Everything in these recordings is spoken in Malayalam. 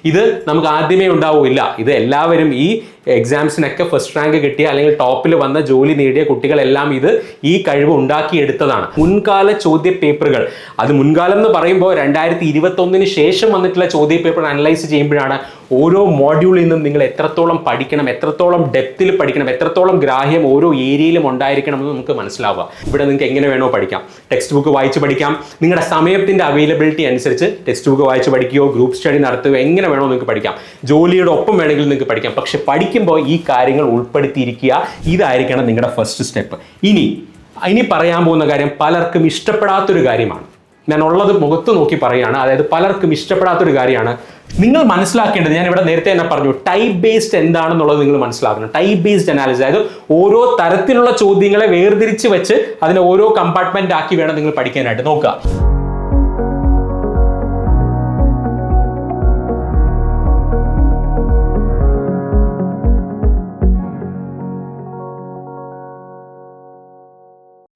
ഇത് നമുക്ക് ആദ്യമേ ഉണ്ടാവില്ല. ഇത് എല്ലാവരും ഈ എക്സാംസിനൊക്കെ ഫസ്റ്റ് റാങ്ക് കിട്ടിയ അല്ലെങ്കിൽ ടോപ്പിൽ വന്ന ജോലി നേടിയ കുട്ടികളെല്ലാം ഈ കഴിവ് ഉണ്ടാക്കിയെടുത്തതാണ്. മുൻകാല ചോദ്യ പേപ്പറുകൾ, അത് മുൻകാലം എന്ന് പറയുമ്പോൾ 2021 ശേഷം വന്നിട്ടുള്ള ചോദ്യ പേപ്പർ അനലൈസ് ചെയ്യുമ്പോഴാണ് ഓരോ മോഡ്യൂളിൽ നിന്നും നിങ്ങൾ എത്രത്തോളം പഠിക്കണം, എത്രത്തോളം ഡെപ്തിൽ പഠിക്കണം, എത്രത്തോളം ഗ്രാഹ്യം ഓരോ ഏരിയയിലും ഉണ്ടായിരിക്കണമെന്ന് നമുക്ക് മനസ്സിലാവുക. ഇവിടെ നിങ്ങൾക്ക് എങ്ങനെ വേണോ പഠിക്കാം. ടെക്സ്റ്റ് ബുക്ക് വായിച്ച് പഠിക്കാം. നിങ്ങളുടെ സമയത്തിൻ്റെ അവൈലബിലിറ്റി അനുസരിച്ച് ടെക്സ്റ്റ് ബുക്ക് വായിച്ച് പഠിക്കുകയോ ഗ്രൂപ്പ് സ്റ്റഡി നടത്തുകയോ എങ്ങനെ വേണോ നിങ്ങൾക്ക് പഠിക്കാം. ജോലിയുടെ ഒപ്പം വേണമെങ്കിൽ നിങ്ങൾക്ക് പഠിക്കാം. പക്ഷെ പഠിക്കുമ്പോൾ ഈ കാര്യങ്ങൾ ഉൾപ്പെടുത്തിയിരിക്കുക. ഇതായിരിക്കണം നിങ്ങളുടെ ഫസ്റ്റ് സ്റ്റെപ്പ്. ഇനി പറയാൻ പോകുന്ന കാര്യം പലർക്കും ഇഷ്ടപ്പെടാത്തൊരു കാര്യമാണ്. ഞാൻ ഉള്ളത് മുഖത്ത് നോക്കി പറയുകയാണ്. അതായത് പലർക്കും ഇഷ്ടപ്പെടാത്തൊരു കാര്യമാണ്. നിങ്ങൾ മനസ്സിലാക്കേണ്ടത്, ഞാൻ ഇവിടെ നേരത്തെ തന്നെ പറഞ്ഞു, ടൈപ്പ് ബേസ്ഡ് എന്താണെന്നുള്ളത് നിങ്ങൾ മനസ്സിലാക്കണം. ടൈപ്പ് ബേസ്ഡ് അനാലിസിസ്, അതായത് ഓരോ തരത്തിലുള്ള ചോദ്യങ്ങളെ വേർതിരിച്ച് വെച്ച് അതിനെ ഓരോ കമ്പാർട്ട്മെന്റ് ആക്കി വേണം നിങ്ങൾ പഠിക്കാനായിട്ട് നോക്കുക.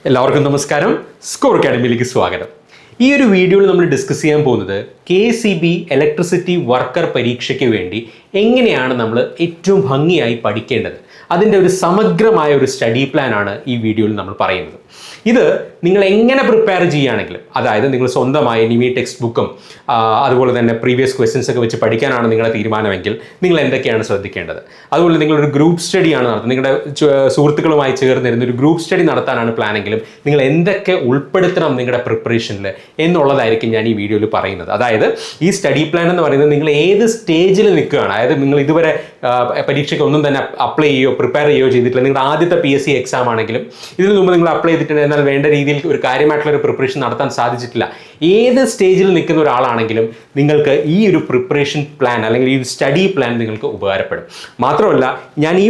എല്ലാവർക്കും നമസ്കാരം. സ്കോർ അക്കാഡമിയിലേക്ക് സ്വാഗതം. ഈ ഒരു വീഡിയോയിൽ നമ്മൾ ഡിസ്കസ് ചെയ്യാൻ പോകുന്നത് KCB ഇലക്ട്രിസിറ്റി വർക്കർ പരീക്ഷയ്ക്ക് വേണ്ടി എങ്ങനെയാണ് നമ്മൾ ഏറ്റവും ഭംഗിയായി പഠിക്കേണ്ടത്, അതിൻ്റെ ഒരു സമഗ്രമായ ഒരു സ്റ്റഡി പ്ലാൻ ആണ് ഈ വീഡിയോയിൽ നമ്മൾ പറയുന്നത്. ഇത് നിങ്ങൾ എങ്ങനെ പ്രിപ്പയർ ചെയ്യുകയാണെങ്കിലും, അതായത് നിങ്ങൾ സ്വന്തമായി നിമി ടെക്സ്റ്റ് ബുക്കും അതുപോലെ തന്നെ പ്രീവിയസ് ക്വസ്റ്റ്യൻസ് ഒക്കെ വെച്ച് പഠിക്കാനാണ് നിങ്ങളുടെ തീരുമാനമെങ്കിൽ നിങ്ങൾ എന്തൊക്കെയാണ് ശ്രദ്ധിക്കേണ്ടത്. അതുപോലെ നിങ്ങളൊരു ഗ്രൂപ്പ് സ്റ്റഡിയാണ് നടത്തുന്നത്, നിങ്ങളുടെ സുഹൃത്തുക്കളുമായി ചേർന്നിരുന്ന ഒരു ഗ്രൂപ്പ് സ്റ്റഡി നടത്താനാണ് പ്ലാനെങ്കിലും നിങ്ങൾ എന്തൊക്കെ ഉൾപ്പെടുത്തണം നിങ്ങളുടെ പ്രിപ്പറേഷനിൽ എന്നുള്ളതായിരിക്കും ഞാൻ ഈ വീഡിയോയിൽ പറയുന്നത്. അതായത് ഈ സ്റ്റഡി പ്ലാൻ എന്ന് പറയുന്നത് നിങ്ങൾ ഏത് സ്റ്റേജിൽ നിൽക്കുകയാണ്, അതായത് നിങ്ങൾ ഇതുവരെ പരീക്ഷയ്ക്ക് ഒന്നും തന്നെ അപ്ലൈ ചെയ്യുകയോ പ്രിപ്പയർ ചെയ്യുകയോ ചെയ്തിട്ടില്ല, നിങ്ങളുടെ ആദ്യത്തെ PSC എക്സാം ആണെങ്കിലും ഇതിനു മുമ്പ് നിങ്ങൾ അപ്ലൈ ചെയ്തിട്ടുണ്ട്, എന്നാൽ വേണ്ട രീതിയിൽ ഒരു കാര്യമായിട്ടുള്ള ഒരു പ്രിപ്പറേഷൻ നടത്താൻ സാധിച്ചിട്ടില്ല, ഏത് സ്റ്റേജിൽ നിൽക്കുന്ന ഒരാളാണെങ്കിലും നിങ്ങൾക്ക് ഈ ഒരു പ്രിപ്പറേഷൻ പ്ലാൻ അല്ലെങ്കിൽ ഈ സ്റ്റഡി പ്ലാൻ നിങ്ങൾക്ക് ഉപകാരപ്പെടും. മാത്രമല്ല, ഞാൻ ഈ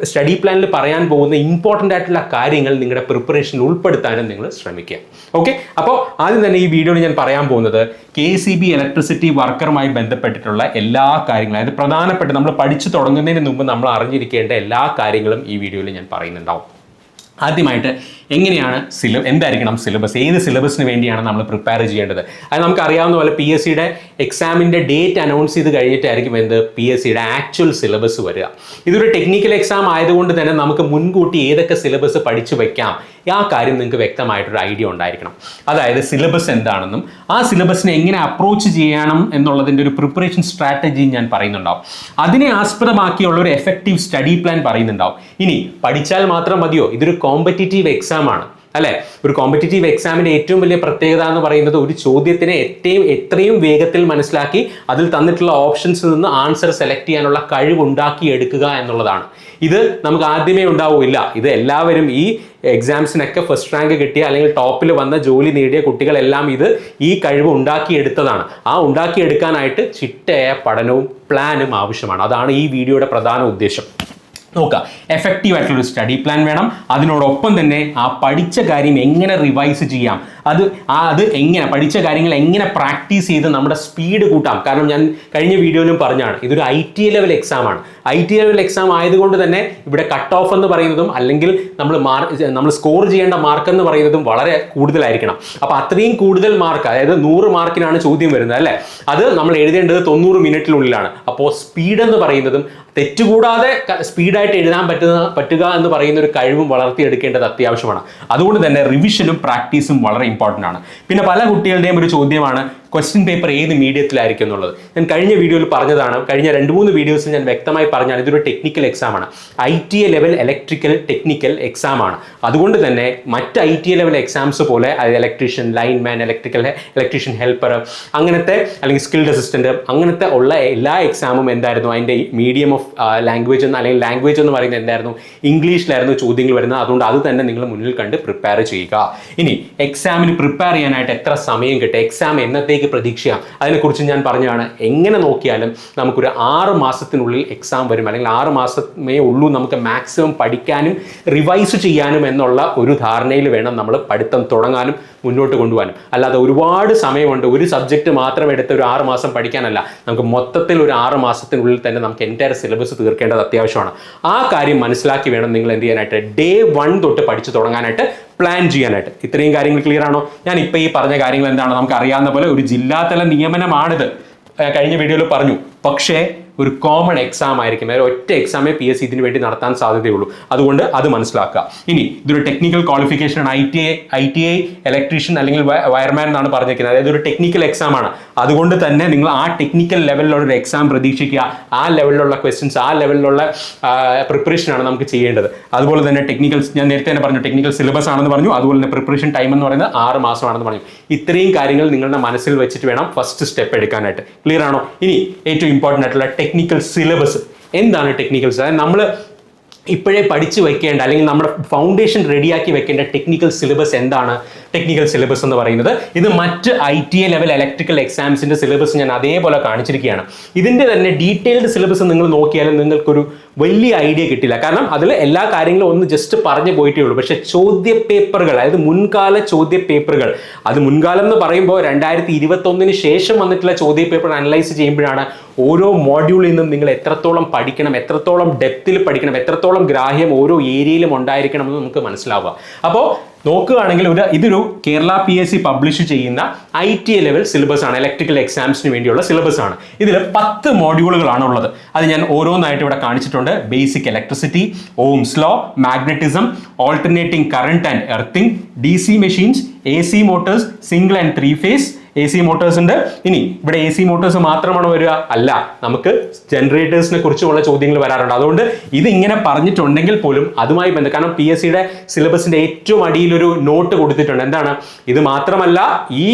സ്റ്റഡി പ്ലാനിൽ പറയാൻ പോകുന്ന ഇമ്പോർട്ടൻ്റ് ആയിട്ടുള്ള കാര്യങ്ങൾ നിങ്ങളുടെ പ്രിപ്പറേഷനിൽ ഉൾപ്പെടുത്താനും നിങ്ങൾ ശ്രമിക്കുക. ഓക്കെ, അപ്പോൾ ആദ്യം തന്നെ ഈ വീഡിയോയിൽ ഞാൻ പറയാൻ പോകുന്നത് KCB ഇലക്ട്രിസിറ്റി വർക്കറുമായി ബന്ധപ്പെട്ടിട്ടുള്ള എല്ലാ കാര്യങ്ങളും, അതായത് പ്രധാനപ്പെട്ട നമ്മൾ പഠിച്ചു തുടങ്ങുന്നതിന് മുമ്പ് നമ്മൾ അറിഞ്ഞിരിക്കേണ്ട എല്ലാ കാര്യങ്ങളും ഈ വീഡിയോയിൽ ഞാൻ പറയുന്നുണ്ടാവും. ആദ്യമായിട്ട് എങ്ങനെയാണ് എന്തായിരിക്കണം സിലബസ്, ഏത് സിലബസിന് വേണ്ടിയാണ് നമ്മൾ പ്രിപ്പയർ ചെയ്യേണ്ടത്. അത് നമുക്ക് അറിയാവുന്ന പോലെ PSCയുടെ എക്സാമിൻ്റെ ഡേറ്റ് അനൗൺസ് ചെയ്ത് കഴിഞ്ഞിട്ടായിരിക്കും PSCയുടെ ആക്ച്വൽ സിലബസ് വരിക. ഇതൊരു ടെക്നിക്കൽ എക്സാം ആയതുകൊണ്ട് തന്നെ നമുക്ക് മുൻകൂട്ടി ഏതൊക്കെ സിലബസ് പഠിച്ചു വയ്ക്കാം ആ കാര്യം നിങ്ങൾക്ക് വ്യക്തമായിട്ടൊരു ഐഡിയ ഉണ്ടായിരിക്കണം. അതായത് സിലബസ് എന്താണെന്നും ആ സിലബസിനെ എങ്ങനെ അപ്രോച്ച് ചെയ്യണം എന്നുള്ളതിൻ്റെ ഒരു പ്രിപ്പറേഷൻ സ്ട്രാറ്റജി ഞാൻ പറയുന്നുണ്ടാവും. അതിനെ ആസ്പദമാക്കിയുള്ള ഒരു എഫക്റ്റീവ് സ്റ്റഡി പ്ലാൻ പറയുന്നുണ്ടാവും. ഇനി പഠിച്ചാൽ മാത്രം മതിയോ? ഇതൊരു കോമ്പറ്റീറ്റീവ് എക്സാം ആണ് അല്ലെ. ഒരു കോമ്പറ്റീറ്റീവ് എക്സാമിന്റെ ഏറ്റവും വലിയ പ്രത്യേകത എന്ന് പറയുന്നത് ഒരു ചോദ്യത്തിനെ എത്രയും വേഗത്തിൽ മനസ്സിലാക്കി അതിൽ തന്നിട്ടുള്ള ഓപ്ഷൻസിൽ നിന്ന് ആൻസർ സെലക്ട് ചെയ്യാനുള്ള കഴിവ് ഉണ്ടാക്കിയെടുക്കുക എന്നുള്ളതാണ്. ഇത് നമുക്ക് ആദ്യമേ ഉണ്ടാവില്ല. ഇത് എല്ലാവരും ഈ എക്സാംസിനൊക്കെ ഫസ്റ്റ് റാങ്ക് കിട്ടിയ അല്ലെങ്കിൽ ടോപ്പിൽ വന്ന ജോലി നേടിയ കുട്ടികളെല്ലാം ഈ കഴിവ് ഉണ്ടാക്കിയെടുത്തതാണ്. ആ ഉണ്ടാക്കിയെടുക്കാനായിട്ട് ചിട്ടയായ പഠനവും പ്ലാനും ആവശ്യമാണ്. അതാണ് ഈ വീഡിയോയുടെ പ്രധാന ഉദ്ദേശം. നോക്കുക, എഫക്റ്റീവ് ആയിട്ടുള്ളൊരു സ്റ്റഡി പ്ലാൻ വേണം. അതിനോടൊപ്പം തന്നെ ആ പഠിച്ച കാര്യം എങ്ങനെ റിവൈസ് ചെയ്യാം, അത് എങ്ങനെ പഠിച്ച കാര്യങ്ങൾ എങ്ങനെ പ്രാക്ടീസ് ചെയ്ത് നമ്മുടെ സ്പീഡ് കൂട്ടാം. കാരണം ഞാൻ കഴിഞ്ഞ വീഡിയോയിലും പറഞ്ഞാണ്, ഇതൊരു ITA ലെവൽ എക്സാം ആണ്. ITA ലെവൽ എക്സാം ആയതുകൊണ്ട് തന്നെ ഇവിടെ കട്ട് ഓഫ് എന്ന് പറയുന്നതും അല്ലെങ്കിൽ നമ്മൾ സ്കോർ ചെയ്യേണ്ട മാർക്ക് എന്ന് പറയുന്നതും വളരെ കൂടുതലായിരിക്കണം. അപ്പോൾ അത്രയും കൂടുതൽ മാർക്ക്, അതായത് 100 മാർക്കിനാണ് ചോദ്യം വരുന്നത് അല്ലേ, അത് നമ്മൾ എഴുതേണ്ടത് 90 മിനിറ്റിനുള്ളിലാണ്. അപ്പോൾ സ്പീഡ് എന്ന് പറയുന്നതും തെറ്റുകൂടാതെ സ്പീഡായിട്ട് എഴുതാൻ പറ്റുക എന്ന് പറയുന്ന ഒരു കഴിവും വളർത്തിയെടുക്കേണ്ടത് അത്യാവശ്യമാണ്. അതുകൊണ്ട് തന്നെ റിവിഷനും പ്രാക്ടീസും വളരെ ഇമ്പോർട്ടൻ്റ് ആണ്. പിന്നെ പല കുട്ടികളുടെയും ഒരു ചോദ്യമാണ് ക്വസ്റ്റ്യൻ പേപ്പർ ഏത് മീഡിയത്തിലായിരിക്കും എന്നുള്ളത്. ഞാൻ കഴിഞ്ഞ വീഡിയോയിൽ പറഞ്ഞതാണ്, കഴിഞ്ഞ 2-3 വീഡിയോസിൽ ഞാൻ വ്യക്തമായി പറഞ്ഞാണ് ഇതൊരു ടെക്നിക്കൽ എക്സാം ആണ്. ITA level electrical technical exam ആണ്. അതുകൊണ്ട് തന്നെ മറ്റ് ITA ലെവൽ എക്സാംസ് പോലെ ഇലക്ട്രീഷ്യൻ, ലൈൻമാൻ, ഇലക്ട്രീഷ്യൻ ഹെൽപ്പർ, അങ്ങനത്തെ അല്ലെങ്കിൽ സ്കിൽഡ് അസിസ്റ്റന്റ്, അങ്ങനത്തെ ഉള്ള എല്ലാ എക്സാമും എന്തായിരുന്നു, അതിൻ്റെ മീഡിയം ഓഫ് ലാംഗ്വേജ് അല്ലെങ്കിൽ ലാംഗ്വേജ് എന്ന് പറയുന്നത് എന്തായിരുന്നു, ഇംഗ്ലീഷിലായിരുന്നു ചോദ്യങ്ങൾ വരുന്നത്. അതുകൊണ്ട് അത് തന്നെ നിങ്ങൾ മുന്നിൽ കണ്ട് പ്രിപ്പയർ ചെയ്യുക. ഇനി എക്സാമിന് പ്രിപ്പയർ ചെയ്യാനായിട്ട് എത്ര സമയം കിട്ടും, എക്സാം എന്നത്തേക്ക് പ്രതീക്ഷിക്കാം, അതിനെക്കുറിച്ച് ഞാൻ പറഞ്ഞതാണ്. എങ്ങനെ നോക്കിയാലും നമുക്കൊരു 6 മാസത്തിനുള്ളിൽ എക്സാം വരും, അല്ലെങ്കിൽ 6 മാസമേ ഉള്ളൂ നമുക്ക് മാക്സിമം പഠിക്കാനും റിവൈസ് ചെയ്യാനും എന്നുള്ള ഒരു ധാരണയിൽ വേണം നമ്മൾ പഠിത്തം തുടങ്ങാനും മുന്നോട്ട് കൊണ്ടുപോകാനും. അല്ലാതെ ഒരുപാട് സമയമുണ്ട്, ഒരു സബ്ജക്റ്റ് മാത്രം എടുത്ത് ഒരു 6 മാസം പഠിക്കാനല്ല, നമുക്ക് മൊത്തത്തിൽ ഒരു 6 മാസത്തിനുള്ളിൽ തന്നെ നമുക്ക് എൻറ്റയർ സിലബസ് തീർക്കേണ്ടത് അത്യാവശ്യമാണ്. ആ കാര്യം മനസ്സിലാക്കി വേണം നിങ്ങൾ എന്ത് ചെയ്യാനായിട്ട്, Day 1 തൊട്ട് പഠിച്ചു തുടങ്ങാനായിട്ട്, പ്ലാൻ ചെയ്യാനായിട്ട്. ഇത്രയും കാര്യങ്ങൾ ക്ലിയർ ആണോ? ഞാൻ ഇപ്പോൾ ഈ പറഞ്ഞ കാര്യങ്ങൾ എന്താണ്, നമുക്ക് അറിയാവുന്ന പോലെ ഒരു ജില്ലാതല നിയമനമാണിത്. കഴിഞ്ഞ വീഡിയോയിൽ പറഞ്ഞു. പക്ഷേ ഒരു കോമൺ എക്സാം ആയിരിക്കും, ഒറ്റ എക്സാമേ PSC ഇതിന് വേണ്ടി നടത്താൻ സാധ്യതയുള്ളൂ. അതുകൊണ്ട് അത് മനസ്സിലാക്കുക. ഇനി ഇതൊരു ടെക്നിക്കൽ ക്വാളിഫിക്കേഷൻ ആണ്. ITI ഇലക്ട്രീഷ്യൻ അല്ലെങ്കിൽ വയർമാൻ എന്നാണ് പറഞ്ഞിരിക്കുന്നത്. അതായത് ഒരു ടെക്നിക്കൽ എക്സാം ആണ്. അതുകൊണ്ട് തന്നെ നിങ്ങൾ ആ ടെക്നിക്കൽ ലെവലിലുള്ള ഒരു എക്സാം പ്രതീക്ഷിക്കുക. ആ ലെവലിലുള്ള ക്വസ്റ്റ്യൻസ്, ആ ലെവലിലുള്ള പ്രിപ്പറേഷൻ ആണ് നമുക്ക് ചെയ്യേണ്ടത്. അതുപോലെ തന്നെ ഞാൻ നേരത്തെ തന്നെ പറഞ്ഞു, ടെക്നിക്കൽ സിലബസ് ആണെന്ന് പറഞ്ഞു. അതുപോലെ തന്നെ പ്രിപ്പറേഷൻ ടൈം എന്ന് പറയുന്നത് 6 മാസമാണെന്ന് പറഞ്ഞു. ഇത്രയും കാര്യങ്ങൾ നിങ്ങളുടെ മനസ്സിൽ വെച്ചിട്ട് വേണം ഫസ്റ്റ് സ്റ്റെപ്പ് എടുക്കാനായിട്ട്. ക്ലിയർ ആണോ? ഇനി ഏറ്റവും ഇമ്പോർട്ടൻ്റ് ആയിട്ടുള്ള ടെക്നിക്കൽ സിലബസ്. എന്താണ് ടെക്നിക്കൽ? അതായത് നമ്മൾ ഇപ്പോഴേ പഠിച്ചു വെക്കേണ്ട അല്ലെങ്കിൽ നമ്മുടെ ഫൗണ്ടേഷൻ റെഡിയാക്കി വെക്കേണ്ട ടെക്നിക്കൽ സിലബസ് എന്താണ്? ടെക്നിക്കൽ സിലബസ് എന്ന് പറയുന്നത് ഇത് മറ്റ് ITI ലെവൽ ഇലക്ട്രിക്കൽ എക്സാംസിന്റെ സിലബസ് ഞാൻ അതേപോലെ കാണിച്ചിരിക്കുകയാണ്. ഇതിന്റെ തന്നെ ഡീറ്റെയിൽഡ് സിലബസ് നിങ്ങൾ നോക്കിയാലും നിങ്ങൾക്കൊരു വലിയ ഐഡിയ കിട്ടില്ല. കാരണം അതിൽ എല്ലാ കാര്യങ്ങളും ഒന്ന് ജസ്റ്റ് പറഞ്ഞു പോയിട്ടേ ഉള്ളൂ. പക്ഷെ ചോദ്യ പേപ്പറുകൾ, അതായത് മുൻകാല ചോദ്യ പേപ്പറുകൾ, അത് മുൻകാലം എന്ന് പറയുമ്പോൾ 2021 ശേഷം വന്നിട്ടുള്ള ചോദ്യ പേപ്പർ അനലൈസ് ചെയ്യുമ്പോഴാണ് ഓരോ മോഡ്യൂളിൽ നിന്നും നിങ്ങൾ എത്രത്തോളം പഠിക്കണം, എത്രത്തോളം ഡെപ്തിൽ പഠിക്കണം, എത്രത്തോളം ഗ്രാഹ്യം ഓരോ ഏരിയയിലും ഉണ്ടായിരിക്കണം എന്ന് നമുക്ക് മനസ്സിലാവുക. അപ്പോൾ നോക്കുകയാണെങ്കിൽ ഇതൊരു കേരള PSC പബ്ലിഷ് ചെയ്യുന്ന ITI ലെവൽ സിലബസ് ആണ്. ഇലക്ട്രിക്കൽ എക്സാംസിന് വേണ്ടിയുള്ള സിലബസ് ആണ്. ഇതിൽ 10 മോഡ്യൂളുകളാണ് ഉള്ളത്. അത് ഞാൻ ഓരോന്നായിട്ട് ഇവിടെ കാണിച്ചിട്ടുണ്ട്. Basic electricity, Ohm's law, magnetism, alternating current and earthing, DC machines, AC motors, single and 3 phase AC motors ഉണ്ട്. ഇനി ഇവിടെ AC മോട്ടോഴ്സ് മാത്രമാണ് വരിക? അല്ല, നമുക്ക് ജനറേറ്റേഴ്സിനെ കുറിച്ചുള്ള ചോദ്യങ്ങൾ വരാറുണ്ട്. അതുകൊണ്ട് ഇത് ഇങ്ങനെ പറഞ്ഞിട്ടുണ്ടെങ്കിൽ പോലും അതുമായി ബന്ധം, കാരണം PSCയുടെ സിലബസിന്റെ ഏറ്റവും അടിയിലൊരു നോട്ട് കൊടുത്തിട്ടുണ്ട്. എന്താണ്? ഇത് മാത്രമല്ല, ഈ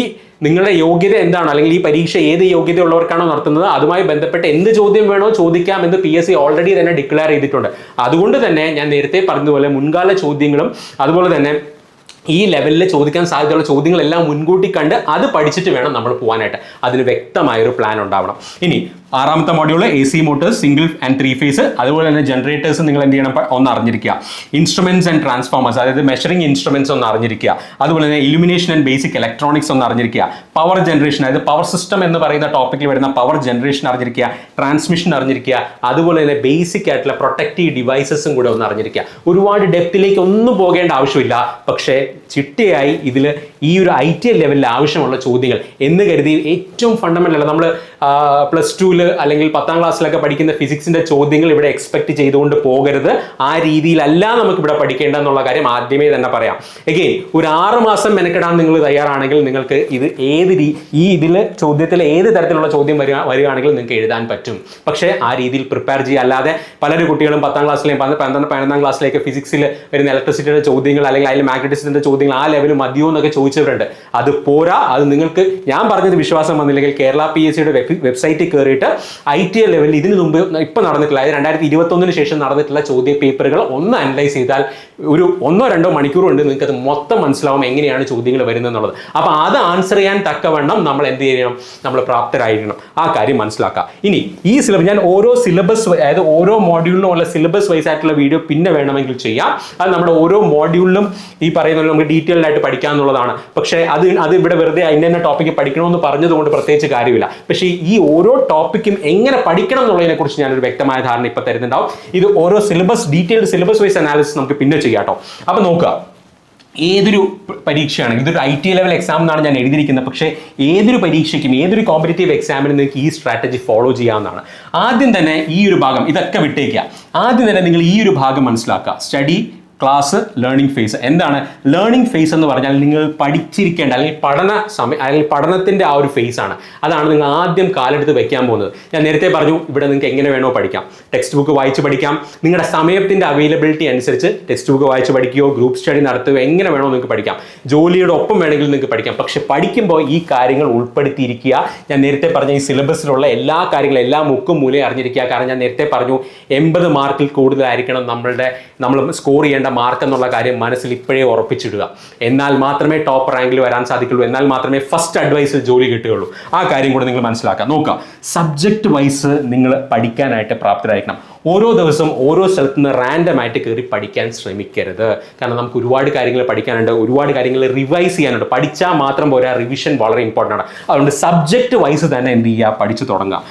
നിങ്ങളുടെ യോഗ്യത എന്താണ്, അല്ലെങ്കിൽ ഈ പരീക്ഷ ഏത് യോഗ്യത ഉള്ളവർക്കാണോ നടത്തുന്നത് അതുമായി ബന്ധപ്പെട്ട് എന്ത് ചോദ്യം വേണോ ചോദിക്കാം എന്ന് PSC ഓൾറെഡി തന്നെ ഡിക്ലെയർ ചെയ്തിട്ടുണ്ട്. അതുകൊണ്ട് തന്നെ ഞാൻ നേരത്തെ പറഞ്ഞതുപോലെ മുൻകാല ചോദ്യങ്ങളും അതുപോലെ തന്നെ ഈ ലെവലിൽ ചോദിക്കാൻ സാധ്യതയുള്ള ചോദ്യങ്ങളെല്ലാം മുൻകൂട്ടി കണ്ട് അത് പഠിച്ചിട്ട് വേണം നമ്മൾ പോകാനായിട്ട്. അതിന് വ്യക്തമായൊരു പ്ലാൻ ഉണ്ടാവണം. ഇനി 6ാമത്തെ module AC motors, single and 3 phase, അതുപോലെ തന്നെ ജനറേറ്റേഴ്സ് നിങ്ങൾ എന്ത് ചെയ്യണം? ഒന്ന് അറിഞ്ഞിരിക്കുക. ഇൻസ്ട്രുമെന്റ്സ് ആൻഡ് ട്രാൻസ്ഫോമേഴ്സ്, അതായത് മെഷറിംഗ് ഇൻസ്ട്രുമെന്റ്സ് ഒന്ന് അറിഞ്ഞിരിക്കുക. അതുപോലെ തന്നെ ഇലുമിനേഷൻ ആൻഡ് ബേസിക് ഇലക്ട്രോണിക്സ് ഒന്ന് അറിഞ്ഞിരിക്കുക. പവർ ജനറേഷൻ, അതായത് പവർ സിസ്റ്റം എന്ന് പറയുന്ന ടോപ്പിക്കിൽ വരുന്ന പവർ ജനറേഷൻ അറിഞ്ഞിരിക്കുക. ട്രാൻസ്മിഷൻ അറിഞ്ഞിരിക്കുക. അതുപോലെ തന്നെ ബേസിക് ആയിട്ടുള്ള പ്രൊട്ടക്റ്റീവ് ഡിവൈസസും കൂടെ ഒന്ന് അറിഞ്ഞിരിക്കുക. ഒരുപാട് ഡെപ്തിലേക്ക് ഒന്നും പോകേണ്ട ആവശ്യമില്ല. പക്ഷേ ചിട്ടയായി ഇതിൽ ഈ ഒരു ITI ലെവലിൽ ആവശ്യമുള്ള ചോദ്യങ്ങൾ എന്ന് കരുതി ഏറ്റവും ഫണ്ടമെന്റൽ നമ്മൾ +2 അല്ലെങ്കിൽ 10ാം ക്ലാസ്സിലൊക്കെ പഠിക്കുന്ന ഫിസിക്സിന്റെ ചോദ്യങ്ങൾ ഇവിടെ എക്സ്പെക്ട് ചെയ്തുകൊണ്ട് പോകരുത്. ആ രീതിയിലല്ല നമുക്ക് ഇവിടെ പഠിക്കേണ്ടെന്നുള്ള കാര്യം ആദ്യമേ തന്നെ പറയാം. എഗെയിൻ ഒരു 6 മാസം മെനക്കെടാൻ നിങ്ങൾ തയ്യാറാണെങ്കിൽ നിങ്ങൾക്ക് ഇത് ഇതിൽ ചോദ്യത്തിൽ ഏത് തരത്തിലുള്ള ചോദ്യം വരികയാണെങ്കിൽ നിങ്ങൾക്ക് എഴുതാൻ പറ്റും. പക്ഷേ ആ രീതിയിൽ പ്രിപ്പയർ ചെയ്യുക. അല്ലാതെ പലരും കുട്ടികളും 10ാം ക്ലാസ്സിലെയും 11ാം ക്ലാസ്സിലേക്ക് ഫിസിക്സിൽ വരുന്ന ഇലക്ട്രിസിറ്റിയുടെ ചോദ്യങ്ങൾ അല്ലെങ്കിൽ അതിൽ മാഗ്നറ്റിസത്തിന്റെ ചോദ്യങ്ങൾ ആ ലെവൽ മതിയോ എന്നൊക്കെ ചോദിച്ചവരുണ്ട്. അത് പോരാ. അത് നിങ്ങൾക്ക് ഞാൻ പറഞ്ഞത് വിശ്വാസം വന്നില്ലെങ്കിൽ കേരള PSCയുടെ വെബ്സൈറ്റിൽ കയറിയിട്ട് ITI ലെവലിൽ ഇതിനു മുമ്പ് ഇപ്പം നടന്നിട്ടുള്ള, അതായത് 2021 ശേഷം നടന്നിട്ടുള്ള ചോദ്യ പേപ്പറുകൾ ഒന്ന് അനലൈസ് ചെയ്താൽ ഒരു 1-2 മണിക്കൂർ കൊണ്ട് നിങ്ങൾക്ക് അത് മൊത്തം മനസ്സിലാവും എങ്ങനെയാണ് ചോദ്യങ്ങൾ വരുന്നത് എന്നുള്ളത്. അപ്പോൾ അത് ആൻസർ ചെയ്യാൻ തക്കവണ്ണം നമ്മൾ എന്ത് ചെയ്യണം? നമ്മൾ പ്രാപ്തരായിരിക്കണം. ആ കാര്യം മനസ്സിലാക്കുക. ഇനി ഈ സിലബസ് ഞാൻ ഓരോ സിലബസ്, അതായത് ഓരോ മോഡ്യൂളിനും ഉള്ള സിലബസ് വൈസ് ആയിട്ടുള്ള വീഡിയോ പിന്നെ വേണമെങ്കിൽ ചെയ്യാം. അത് നമ്മുടെ ഓരോ മോഡ്യൂളിലും ഈ പറയുന്നത് നമുക്ക് ഡീറ്റെയിൽഡ് ആയിട്ട് പഠിക്കാമെന്നുള്ളതാണ്. പക്ഷേ അത് ഇവിടെ വെറുതെ അതിൻ്റെ ടോപ്പിക്ക് പഠിക്കണമെന്ന് പറഞ്ഞതുകൊണ്ട് പ്രത്യേകിച്ച് കാര്യമില്ല. പക്ഷേ ഈ ഓരോ ടോപ്പിക്കും എങ്ങനെ പഠിക്കണം എന്നുള്ളതിനെ കുറിച്ച് ഞാനൊരു വ്യക്തമായ ധാരണ ഇപ്പം തരുന്നുണ്ടാവും. ഇത് ഓരോ ഡീറ്റെയിൽഡ് സിലബസ് വൈസ് അനാലിസിസ് നമുക്ക് പിന്നെ ചെയ്യാം കേട്ടോ. അപ്പം നോക്കുക, ഏതൊരു പരീക്ഷയാണെങ്കിൽ ഇതൊരു ITI ലെവൽ എക്സാം എന്നാണ് ഞാൻ എഴുതിയിരിക്കുന്നത്. പക്ഷേ ഏതൊരു പരീക്ഷയ്ക്കും ഏതൊരു കോമ്പറ്റേറ്റീവ് എക്സാമിനും നിങ്ങൾക്ക് ഈ സ്ട്രാറ്റജി ഫോളോ ചെയ്യാവുന്നതാണ്. ആദ്യം തന്നെ ഈ ഒരു ഭാഗം ഇതൊക്കെ വിട്ടേക്കുക. ആദ്യം തന്നെ നിങ്ങൾ ഈ ഒരു ഭാഗം മനസ്സിലാക്കുക. Study, class, learning phase. എന്താണ് ലേണിംഗ് ഫേസ് എന്ന് പറഞ്ഞാൽ? നിങ്ങൾ പഠിച്ചിരിക്കേണ്ട അല്ലെങ്കിൽ പഠനത്തിൻ്റെ ആ ഒരു ഫേസ് ആണ്. അതാണ് നിങ്ങൾ ആദ്യം കാലെടുത്ത് വെക്കാൻ പോകുന്നത്. ഞാൻ നേരത്തെ പറഞ്ഞു ഇവിടെ നിങ്ങൾക്ക് എങ്ങനെ വേണോ പഠിക്കാം. ടെക്സ്റ്റ് ബുക്ക് വായിച്ച് പഠിക്കാം. നിങ്ങളുടെ സമയത്തിൻ്റെ അവൈലബിലിറ്റി അനുസരിച്ച് ടെക്സ്റ്റ് ബുക്ക് വായിച്ച് പഠിക്കുകയോ ഗ്രൂപ്പ് സ്റ്റഡി നടത്തുകയോ എങ്ങനെ വേണോ നിങ്ങൾക്ക് പഠിക്കാം. ജോലിയുടെ ഒപ്പം വേണമെങ്കിൽ നിങ്ങൾക്ക് പഠിക്കാം. പക്ഷെ പഠിക്കുമ്പോൾ ഈ കാര്യങ്ങൾ ഉൾപ്പെടുത്തിയിരിക്കുക. ഞാൻ നേരത്തെ പറഞ്ഞ ഈ സിലബസിലുള്ള എല്ലാ കാര്യങ്ങളും, എല്ലാ മുക്കും മൂലയും അറിഞ്ഞിരിക്കുക. കാരണം ഞാൻ നേരത്തെ പറഞ്ഞു 80 മാർക്കിൽ കൂടുതലായിരിക്കണം നമ്മൾ സ്കോർ ചെയ്യേണ്ട മാർക്ക് എന്നുള്ള കാര്യം മനസ്സിൽ ഇപ്പോഴേ ഉറപ്പിച്ചിടുക. എന്നാൽ മാത്രമേ ടോപ്പ് റാങ്കിൽ വരാൻ സാധിക്കുള്ളൂ. എന്നാൽ മാത്രമേ ഫസ്റ്റ് അഡ്വൈസിൽ ജോലി കിട്ടുകയുള്ളൂ. ആ കാര്യം കൂടെ നിങ്ങൾ മനസ്സിലാക്കുക. നോക്കുക, സബ്ജക്റ്റ് വൈസ് നിങ്ങൾ പഠിക്കാനായിട്ട് പ്രാപ്തരായിരിക്കണം. ഓരോ ദിവസവും ഓരോ സ്ഥലത്ത് നിന്ന് റാൻഡമായിട്ട് കയറി പഠിക്കാൻ ശ്രമിക്കരുത്. കാരണം നമുക്ക് ഒരുപാട് കാര്യങ്ങൾ പഠിക്കാനുണ്ട്, ഒരുപാട് കാര്യങ്ങൾ റിവൈസ് ചെയ്യാനുണ്ട്. പഠിച്ചാൽ മാത്രം പോരാ, റിവിഷൻ വളരെ ഇമ്പോർട്ടൻ്റ് ആണ്. അതുകൊണ്ട് സബ്ജക്റ്റ് വൈസ് തന്നെ എന്ത് ചെയ്യുക? പഠിച്ചു തുടങ്ങുക.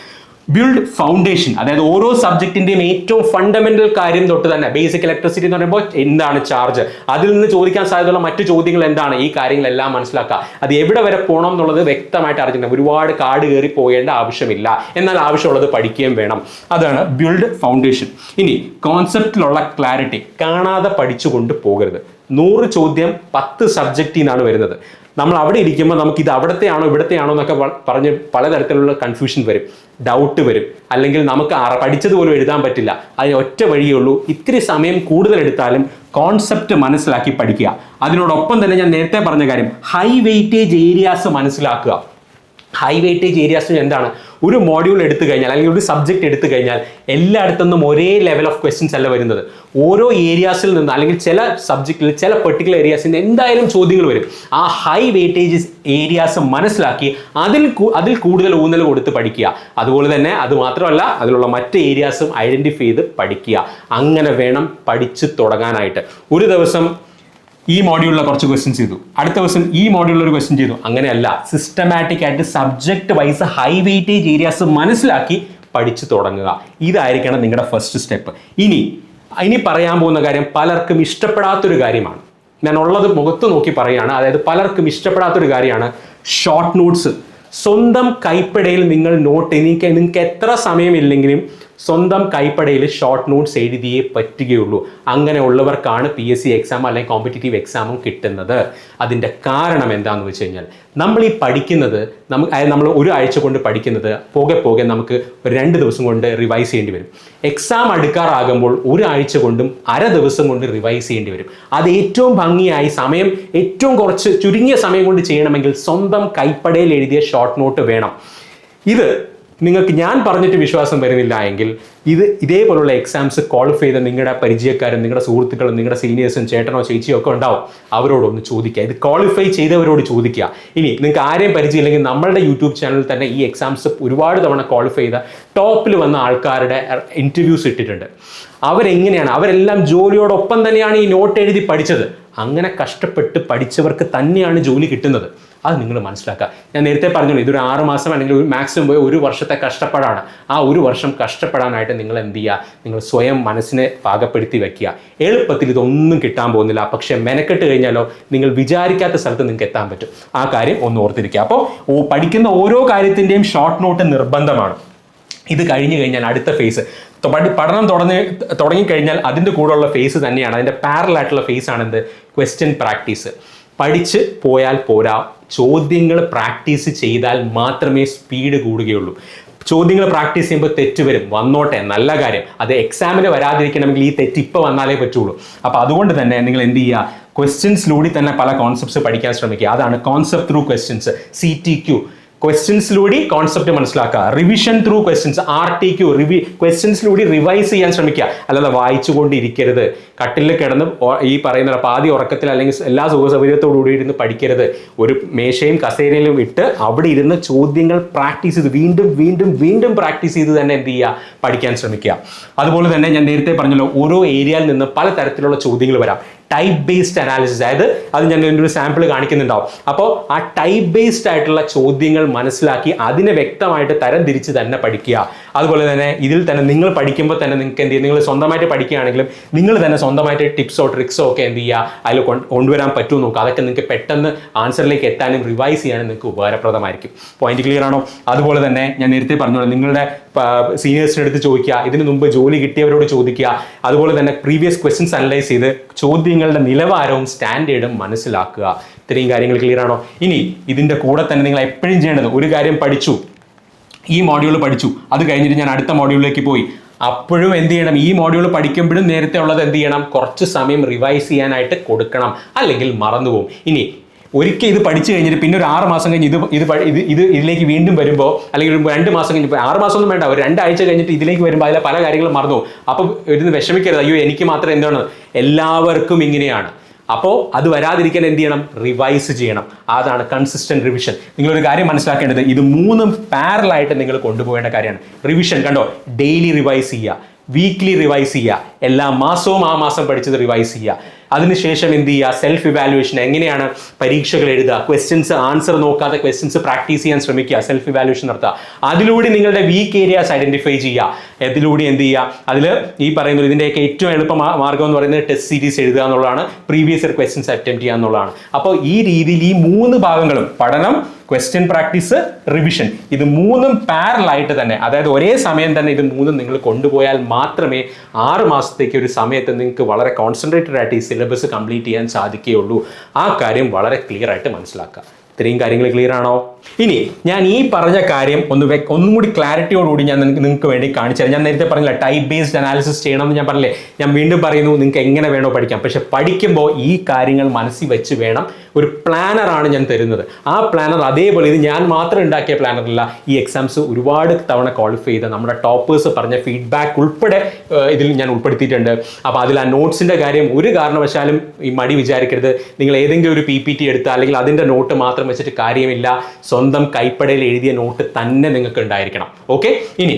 ബിൽഡ് ഫൗണ്ടേഷൻ, അതായത് ഓരോ സബ്ജക്റ്റിന്റെയും ഏറ്റവും ഫണ്ടമെന്റൽ കാര്യം തൊട്ട് തന്നെ, ബേസിക് ഇലക്ട്രിസിറ്റി എന്ന് പറയുമ്പോൾ എന്താണ് ചാർജ്, അതിൽ നിന്ന് ചോദിക്കാൻ സാധ്യതയുള്ള മറ്റു ചോദ്യങ്ങൾ എന്താണ്, ഈ കാര്യങ്ങളെല്ലാം മനസ്സിലാക്കുക. അത് എവിടെ വരെ പോകണം എന്നുള്ളത് വ്യക്തമായിട്ട് അറിഞ്ഞിട്ടുണ്ട്. ഒരുപാട് കാട് കയറി പോകേണ്ട ആവശ്യമില്ല, എന്നാൽ ആവശ്യമുള്ളത് പഠിക്കുകയും വേണം. അതാണ് ബിൽഡ് ഫൗണ്ടേഷൻ. ഇനി കോൺസെപ്റ്റിലുള്ള ക്ലാരിറ്റി, കാണാതെ പഠിച്ചുകൊണ്ട് പോകരുത്. 100 ചോദ്യം 10 സബ്ജക്റ്റിൽ നിന്നാണ് വരുന്നത്. നമ്മൾ അവിടെ ഇരിക്കുമ്പോൾ നമുക്ക് ഇത് അവിടത്തെയാണോ ഇവിടത്തെയാണോ എന്നൊക്കെ പറഞ്ഞ് പലതരത്തിലുള്ള കൺഫ്യൂഷൻ വരും, ഡൗട്ട് വരും, അല്ലെങ്കിൽ നമുക്ക് പഠിച്ചതുപോലും എഴുതാൻ പറ്റില്ല. അതിന് ഒറ്റ വഴിയേ ഉള്ളൂ, ഇത്തിരി സമയം കൂടുതൽ എടുത്താലും കോൺസെപ്റ്റ് മനസ്സിലാക്കി പഠിക്കുക. അതിനോടൊപ്പം തന്നെ ഞാൻ നേരത്തെ പറഞ്ഞ കാര്യം, ഹൈ വെയിറ്റേജ് ഏരിയാസ് മനസ്സിലാക്കുക. ഹൈ വെയിറ്റേജ് ഏരിയാസ് എന്താണ്? ഒരു മോഡ്യൂൾ എടുത്തു കഴിഞ്ഞാൽ അല്ലെങ്കിൽ ഒരു സബ്ജക്റ്റ് എടുത്തു കഴിഞ്ഞാൽ എല്ലായിടത്തുനിന്നും ഒരേ ലെവൽ ഓഫ് ക്വസ്റ്റ്യൻസ് അല്ല വരുന്നത്. ഓരോ ഏരിയാസിൽ നിന്ന് അല്ലെങ്കിൽ ചില സബ്ജക്റ്റിൽ ചില പെർട്ടിക്കുലർ ഏരിയാസിൽ നിന്ന് എന്തായാലും ചോദ്യങ്ങൾ വരും. ആ ഹൈ വെയിറ്റേജ് ഏരിയാസ് മനസ്സിലാക്കി അതിൽ കൂടുതൽ ഊന്നൽ കൊടുത്ത് പഠിക്കുക. അതുപോലെ തന്നെ അത് മാത്രമല്ല, അതിലുള്ള മറ്റ് ഏരിയാസും ഐഡന്റിഫൈ ചെയ്ത് പഠിക്കുക. അങ്ങനെ വേണം പഠിച്ചു തുടങ്ങാനായിട്ട്. ഒരു ദിവസം ഈ മോഡ്യൂളിലെ കുറച്ച് ക്വസ്റ്റ്യൻസ് ചെയ്തു, അടുത്ത ദിവസം ഈ മോഡ്യൂളിൽ ഒരു ക്വസ്റ്റ്യൻ ചെയ്തു, അങ്ങനെയല്ല. സിസ്റ്റമാറ്റിക് ആയിട്ട് subject wise high weightage areas മനസ്സിലാക്കി പഠിച്ചു തുടങ്ങുക. ഇതായിരിക്കണം നിങ്ങളുടെ ഫസ്റ്റ് സ്റ്റെപ്പ്. ഇനി പറയാൻ പോകുന്ന കാര്യം പലർക്കും ഇഷ്ടപ്പെടാത്തൊരു കാര്യമാണ്. ഞാൻ ഉള്ളത് മുഖത്ത് നോക്കി പറയുകയാണ്. അതായത് പലർക്കും ഇഷ്ടപ്പെടാത്തൊരു കാര്യമാണ് ഷോർട്ട് നോട്ട്സ്. സ്വന്തം കൈപ്പടയിൽ നിങ്ങൾ നിങ്ങൾക്ക് എത്ര സമയമില്ലെങ്കിലും സ്വന്തം കൈപ്പടയിൽ ഷോർട്ട് നോട്ട്സ് എഴുതിയേ പറ്റുകയുള്ളൂ. അങ്ങനെ ഉള്ളവർക്കാണ് PSC എക്സാം അല്ലെങ്കിൽ കോമ്പറ്റേറ്റീവ് എക്സാമും കിട്ടുന്നത്. അതിൻ്റെ കാരണം എന്താണെന്ന് വെച്ച് കഴിഞ്ഞാൽ, നമ്മൾ ഈ പഠിക്കുന്നത് നമ്മൾ ഒരാഴ്ച കൊണ്ട് പഠിക്കുന്നത് പോകെ നമുക്ക് 2 ദിവസം കൊണ്ട് റിവൈസ് ചെയ്യേണ്ടി വരും. എക്സാം അടുക്കാറാകുമ്പോൾ ഒരാഴ്ച കൊണ്ടും അര ദിവസം കൊണ്ട് റിവൈസ് ചെയ്യേണ്ടി വരും. അത് ഏറ്റവും ഭംഗിയായി ഏറ്റവും കുറച്ച് ചുരുങ്ങിയ സമയം കൊണ്ട് ചെയ്യണമെങ്കിൽ സ്വന്തം കൈപ്പടയിൽ എഴുതിയ ഷോർട്ട് നോട്ട് വേണം. ഇത് നിങ്ങൾക്ക് ഞാൻ പറഞ്ഞിട്ട് വിശ്വാസം വരുന്നില്ല എങ്കിൽ ഇതേപോലുള്ള എക്സാംസ് ക്വാളിഫൈ ചെയ്ത നിങ്ങളുടെ പരിചയക്കാരും നിങ്ങളുടെ സുഹൃത്തുക്കളും നിങ്ങളുടെ സീനിയേഴ്സും ചേട്ടനോ ചേച്ചിയോ ഒക്കെ ഉണ്ടാവും. അവരോടൊന്ന് ചോദിക്കുക, ഇത് ക്വാളിഫൈ ചെയ്തവരോട് ചോദിക്കുക. ഇനി നിങ്ങൾക്ക് ആരെയും പരിചയമില്ലെങ്കിൽ നമ്മളുടെ യൂട്യൂബ് ചാനലിൽ തന്നെ ഈ എക്സാംസ് ഒരുപാട് തവണ ക്വാളിഫൈ ചെയ്ത ടോപ്പിൽ വന്ന ആൾക്കാരുടെ ഇൻ്റർവ്യൂസ് ഇട്ടിട്ടുണ്ട്. അവരെല്ലാം ജോലിയോടൊപ്പം തന്നെയാണ് ഈ നോട്ട് എഴുതി പഠിച്ചത്. അങ്ങനെ കഷ്ടപ്പെട്ട് പഠിച്ചവർക്ക് തന്നെയാണ് ജോലി കിട്ടുന്നത്. അത് നിങ്ങൾ മനസ്സിലാക്കുക. ഞാൻ നേരത്തെ പറഞ്ഞല്ലോ, ഇതൊരു 6 മാസം അല്ലെങ്കിൽ മാക്സിമം പോയി 1 വർഷത്തെ കഷ്ടപ്പാടാണ്. ആ 1 വർഷം കഷ്ടപ്പെടാനായിട്ട് നിങ്ങൾ എന്ത് ചെയ്യുക? നിങ്ങൾ സ്വയം മനസ്സിനെ പാകപ്പെടുത്തി വെക്കുക. എളുപ്പത്തിൽ ഇതൊന്നും കിട്ടാൻ പോകുന്നില്ല, പക്ഷെ മെനക്കെട്ട് കഴിഞ്ഞാലോ നിങ്ങൾ വിചാരിക്കാത്ത സ്ഥലത്ത് നിങ്ങൾക്ക് എത്താൻ പറ്റും. ആ കാര്യം ഒന്ന് ഓർത്തിരിക്കുക. അപ്പോൾ പഠിക്കുന്ന ഓരോ കാര്യത്തിൻ്റെയും ഷോർട്ട് നോട്ട് നിർബന്ധമാണ്. ഇത് കഴിഞ്ഞു കഴിഞ്ഞാൽ അടുത്ത ഫേസ്, പഠനം തുടങ്ങിക്കഴിഞ്ഞാൽ അതിൻ്റെ കൂടെയുള്ള ഫേസ് തന്നെയാണ്, അതിൻ്റെ പാരലൽ ആയിട്ടുള്ള ഫേസ് ആണ് എന്ത്? Question practice. പഠിച്ച് പോയാൽ പോരാ, ചോദ്യങ്ങൾ പ്രാക്ടീസ് ചെയ്താൽ മാത്രമേ സ്പീഡ് കൂടുകയുള്ളൂ. ചോദ്യങ്ങൾ പ്രാക്ടീസ് ചെയ്യുമ്പോൾ തെറ്റ് വന്നോട്ടെ, നല്ല കാര്യം. അത് എക്സാമിന് വരാതിരിക്കണമെങ്കിൽ ഈ തെറ്റ് ഇപ്പോൾ വന്നാലേ പറ്റുള്ളൂ. അപ്പോൾ അതുകൊണ്ട് തന്നെ നിങ്ങൾ എന്ത് ചെയ്യുക? ക്വസ്റ്റ്യൻസിലൂടെ തന്നെ പല കോൺസെപ്റ്റ്സ് പഠിക്കാൻ ശ്രമിക്കുക. അതാണ് കോൺസെപ്റ്റ് ത്രൂ ക്വസ്റ്റ്യൻസ്, CTQ. ക്വസ്റ്റ്യൻസിലൂടെ കോൺസെപ്റ്റ് മനസ്സിലാക്കുക. Revision through questions, RTQ. ക്വസ്റ്റ്യൻസിലൂടെ റിവൈസ് ചെയ്യാൻ ശ്രമിക്കുക. അല്ലാതെ വായിച്ചുകൊണ്ടിരിക്കരുത്. കട്ടിലിൽ കിടന്ന് ഈ പറയുന്ന പാതി ഉറക്കത്തിൽ അല്ലെങ്കിൽ എല്ലാ സുഖസൗകര്യത്തോടുകൂടി ഇരുന്ന് പഠിക്കരുത്. ഒരു മേശയും കസേരയിലും ഇട്ട് അവിടെ ഇരുന്ന് ചോദ്യങ്ങൾ പ്രാക്ടീസ് ചെയ്ത് വീണ്ടും പ്രാക്ടീസ് ചെയ്ത് തന്നെ എന്ത് ചെയ്യുക? പഠിക്കാൻ ശ്രമിക്കുക. അതുപോലെ തന്നെ ഞാൻ നേരത്തെ പറഞ്ഞല്ലോ, ഓരോ ഏരിയയിൽ നിന്ന് പല തരത്തിലുള്ള ചോദ്യങ്ങൾ വരാം. ടൈപ്പ് ബേസ്ഡ് അനാലിസിസ്, അതായത് അത് ഞാൻ എൻ്റെ ഒരു സാമ്പിൾ കാണിക്കുന്നുണ്ടാവും. അപ്പോൾ ആ ടൈപ്പ് ബേസ്ഡ് ആയിട്ടുള്ള ചോദ്യങ്ങൾ മനസ്സിലാക്കി അതിനെ വ്യക്തമായിട്ട് തരംതിരിച്ച് തന്നെ പഠിക്കുക. അതുപോലെ തന്നെ ഇതിൽ തന്നെ നിങ്ങൾ പഠിക്കുമ്പോൾ തന്നെ നിങ്ങൾക്ക് എന്ത് ചെയ്യുക? നിങ്ങൾ സ്വന്തമായിട്ട് പഠിക്കുകയാണെങ്കിലും നിങ്ങൾ തന്നെ സ്വന്തമായിട്ട് ടിപ്സോ ട്രിക്സോ ഒക്കെ എന്ത് ചെയ്യുക? അതിൽ കൊണ്ടുവരാൻ പറ്റുമോ നോക്കുക. അതൊക്കെ നിങ്ങൾക്ക് പെട്ടെന്ന് ആൻസറിലേക്ക് എത്താനും റിവൈസ് ചെയ്യാനും നിങ്ങൾക്ക് ഉപകാരപ്രദമായിരിക്കും. പോയിന്റ് ക്ലിയർ ആണോ? അതുപോലെ തന്നെ ഞാൻ നേരത്തെ പറഞ്ഞോളൂ, നിങ്ങളുടെ സീനിയേഴ്സിൻ്റെ അടുത്ത് ചോദിക്കുക, ഇതിനു മുമ്പ് ജോലി കിട്ടിയവരോട് ചോദിക്കുക. അതുപോലെ തന്നെ പ്രീവിയസ് ക്വസ്റ്റ്യൻസ് അനലൈസ് ചെയ്ത് ചോദ്യങ്ങളുടെ നിലവാരവും സ്റ്റാൻഡേർഡും മനസ്സിലാക്കുക. ഇത്രയും കാര്യങ്ങൾ ക്ലിയർ ആണോ? ഇനി ഇതിൻ്റെ കൂടെ തന്നെ നിങ്ങൾ എപ്പോഴും ചെയ്യേണ്ടത്, ഒരു കാര്യം പഠിച്ചു, ഈ മോഡ്യൂൾ പഠിച്ചു, അത് കഴിഞ്ഞിട്ട് ഞാൻ അടുത്ത മോഡ്യൂളിലേക്ക് പോയി, അപ്പോഴും എന്ത് ചെയ്യണം? ഈ മോഡ്യൂൾ പഠിക്കുമ്പോഴും നേരത്തെ ഉള്ളത് എന്ത് ചെയ്യണം? കുറച്ച് സമയം റിവൈസ് ചെയ്യാനായിട്ട് കൊടുക്കണം, അല്ലെങ്കിൽ മറന്നുപോകും. ഇനി ഒരിക്കൽ ഇത് പഠിച്ചു കഴിഞ്ഞിട്ട് പിന്നെ ഒരു 6 മാസം കഴിഞ്ഞ് ഇതിലേക്ക് വീണ്ടും വരുമ്പോൾ, അല്ലെങ്കിൽ ഒരു 2 മാസം കഴിഞ്ഞപ്പോൾ, 6 മാസം ഒന്നും വേണ്ട, ഒരു 2 ആഴ്ച കഴിഞ്ഞിട്ട് ഇതിലേക്ക് വരുമ്പോൾ അതിലെ പല കാര്യങ്ങളും മറന്നു. അപ്പോൾ ഇരുന്ന് വിഷമിക്കരുത്, അയ്യോ എനിക്ക് മാത്രം എന്താണ്, എല്ലാവർക്കും ഇങ്ങനെയാണ്. അപ്പോൾ അത് വരാതിരിക്കാൻ എന്ത് ചെയ്യണം? റിവൈസ് ചെയ്യണം. അതാണ് കൺസിസ്റ്റന്റ് റിവിഷൻ. നിങ്ങളൊരു കാര്യം മനസ്സിലാക്കേണ്ടത്, ഇത് 3 പാരലായിട്ട് നിങ്ങൾ കൊണ്ടുപോകേണ്ട കാര്യമാണ്. റിവിഷൻ കണ്ടോ, ഡെയിലി റിവൈസ് ചെയ്യുക, വീക്ക്ലി റിവൈസ് ചെയ്യുക, എല്ലാ മാസവും ആ മാസം പഠിച്ചത് റിവൈസ് ചെയ്യുക. അതിനുശേഷം എന്ത് ചെയ്യുക, സെൽഫ് ഇവാലുവേഷൻ, എങ്ങനെയാണ് പരീക്ഷകൾ എഴുതുക, ക്വസ്റ്റ്യൻസ് ആൻസർ നോക്കാതെ ക്വസ്റ്റ്യൻസ് പ്രാക്ടീസ് ചെയ്യാൻ ശ്രമിക്കുക, സെൽഫ് ഇവാലുവേഷൻ നടത്തുക. അതിലൂടെ നിങ്ങളുടെ വീക്ക് ഏരിയാസ് ഐഡന്റിഫൈ ചെയ്യുക. ഇതിലൂടെ എന്ത് ചെയ്യുക, അതിൽ ഈ പറയുന്നത് ഇതിൻ്റെയൊക്കെ ഏറ്റവും എളുപ്പ മാർഗം എന്ന് പറയുന്നത് ടെസ്റ്റ് സീരീസ് എഴുതുക എന്നുള്ളതാണ്, പ്രീവിയസ് ഇയർ ക്വസ്റ്റ്യൻസ് അറ്റംപ്റ്റ് ചെയ്യുക എന്നുള്ളതാണ്. അപ്പോൾ ഈ രീതിയിൽ ഈ 3 ഭാഗങ്ങളും പഠനം, ക്വസ്റ്റ്യൻ പ്രാക്ടീസ്, റിവിഷൻ, ഇത് 3ഉം പാരലായിട്ട് തന്നെ, അതായത് ഒരേ സമയം തന്നെ ഇത് 3ഉം നിങ്ങൾ കൊണ്ടുപോയാൽ മാത്രമേ 6 മാസത്തേക്ക് ഒരു സമയത്ത് നിങ്ങൾക്ക് വളരെ കോൺസെൻട്രേറ്റഡ് ആയിട്ട് ഈ സിലബസ് കംപ്ലീറ്റ് ചെയ്യാൻ സാധിക്കുകയുള്ളൂ. ആ കാര്യം വളരെ ക്ലിയർ ആയിട്ട് മനസ്സിലാക്കുക. ഇത്രയും കാര്യങ്ങൾ ക്ലിയർ ആണോ? ഇനി ഞാൻ ഈ പറഞ്ഞ കാര്യം ഒന്നും കൂടി ക്ലാരിറ്റിയോടുകൂടി ഞാൻ നിങ്ങൾക്ക് വേണ്ടി കാണിച്ചു. ഞാൻ നേരത്തെ പറഞ്ഞില്ല ടൈപ്പ് ബേസ്ഡ് അനാലിസിസ് ചെയ്യണമെന്ന് ഞാൻ പറഞ്ഞില്ലേ. ഞാൻ വീണ്ടും പറയുന്നു, നിങ്ങൾക്ക് എങ്ങനെ വേണോ പഠിക്കാം, പക്ഷെ പഠിക്കുമ്പോൾ ഈ കാര്യങ്ങൾ മനസ്സിൽ വെച്ച് വേണം. ഒരു പ്ലാനറാണ് ഞാൻ തരുന്നത്. ആ പ്ലാനർ അതേപോലെ, ഇത് ഞാൻ മാത്രം ഉണ്ടാക്കിയ പ്ലാനറല്ല, ഈ എക്സാംസ് ഒരുപാട് തവണ ക്വാളിഫൈ ചെയ്ത നമ്മുടെ ടോപ്പേഴ്സ് പറഞ്ഞ ഫീഡ്ബാക്ക് ഉൾപ്പെടെ ഇതിൽ ഞാൻ ഉൾപ്പെടുത്തിയിട്ടുണ്ട്. അപ്പോൾ അതിൽ ആ നോട്ട്സിൻ്റെ കാര്യം ഒരു കാരണവശാലും ഈ മടി വിചാരിക്കരുത്. നിങ്ങൾ ഏതെങ്കിലും ഒരു PPT എടുത്ത് അല്ലെങ്കിൽ അതിൻ്റെ നോട്ട് മാത്രം വെച്ചിട്ട് കാര്യമില്ല. സ്വന്തം കൈപ്പടയിൽ എഴുതിയ നോട്ട് തന്നെ നിങ്ങൾക്ക് ഉണ്ടായിരിക്കണം. ഓക്കെ, ഇനി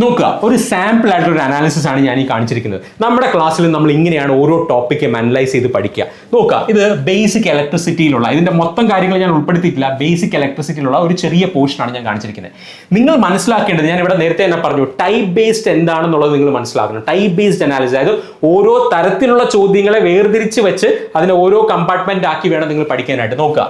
നോക്കുക, ഒരു സാമ്പിൾ ആയിട്ടുള്ള ഒരു അനാലിസിസ് ആണ് ഞാൻ ഈ കാണിച്ചിരിക്കുന്നത്. നമ്മുടെ ക്ലാസ്സിൽ നമ്മൾ ഇങ്ങനെയാണ് ഓരോ ടോപ്പിക്കും അനലൈസ് ചെയ്ത് പഠിക്കുക. നോക്കുക, ഇത് ബേസിക് ഇലക്ട്രിസിറ്റിയിലുള്ള, ഇതിന്റെ മൊത്തം കാര്യങ്ങൾ ഞാൻ ഉൾപ്പെടുത്തിയിട്ടില്ല, ബേസിക് ഇലക്ട്രിസിറ്റിയിലുള്ള ഒരു ചെറിയ പോർഷനാണ് ഞാൻ കാണിച്ചിരിക്കുന്നത്. നിങ്ങൾ മനസ്സിലാക്കേണ്ടത്, ഞാൻ ഇവിടെ നേരത്തെ തന്നെ പറഞ്ഞു, ടൈപ്പ് ബേസ്ഡ് എന്താണെന്നുള്ളത് നിങ്ങൾ മനസ്സിലാക്കണം. ടൈപ്പ് ബേസ്ഡ് അനാലിസിസ്, അതായത് ഓരോ തരത്തിലുള്ള ചോദ്യങ്ങളെ വേർതിരിച്ച് വെച്ച് അതിനെ ഓരോ കമ്പാർട്ട്മെന്റ് ആക്കി വേണം നിങ്ങൾ പഠിക്കാനായിട്ട്. നോക്കുക,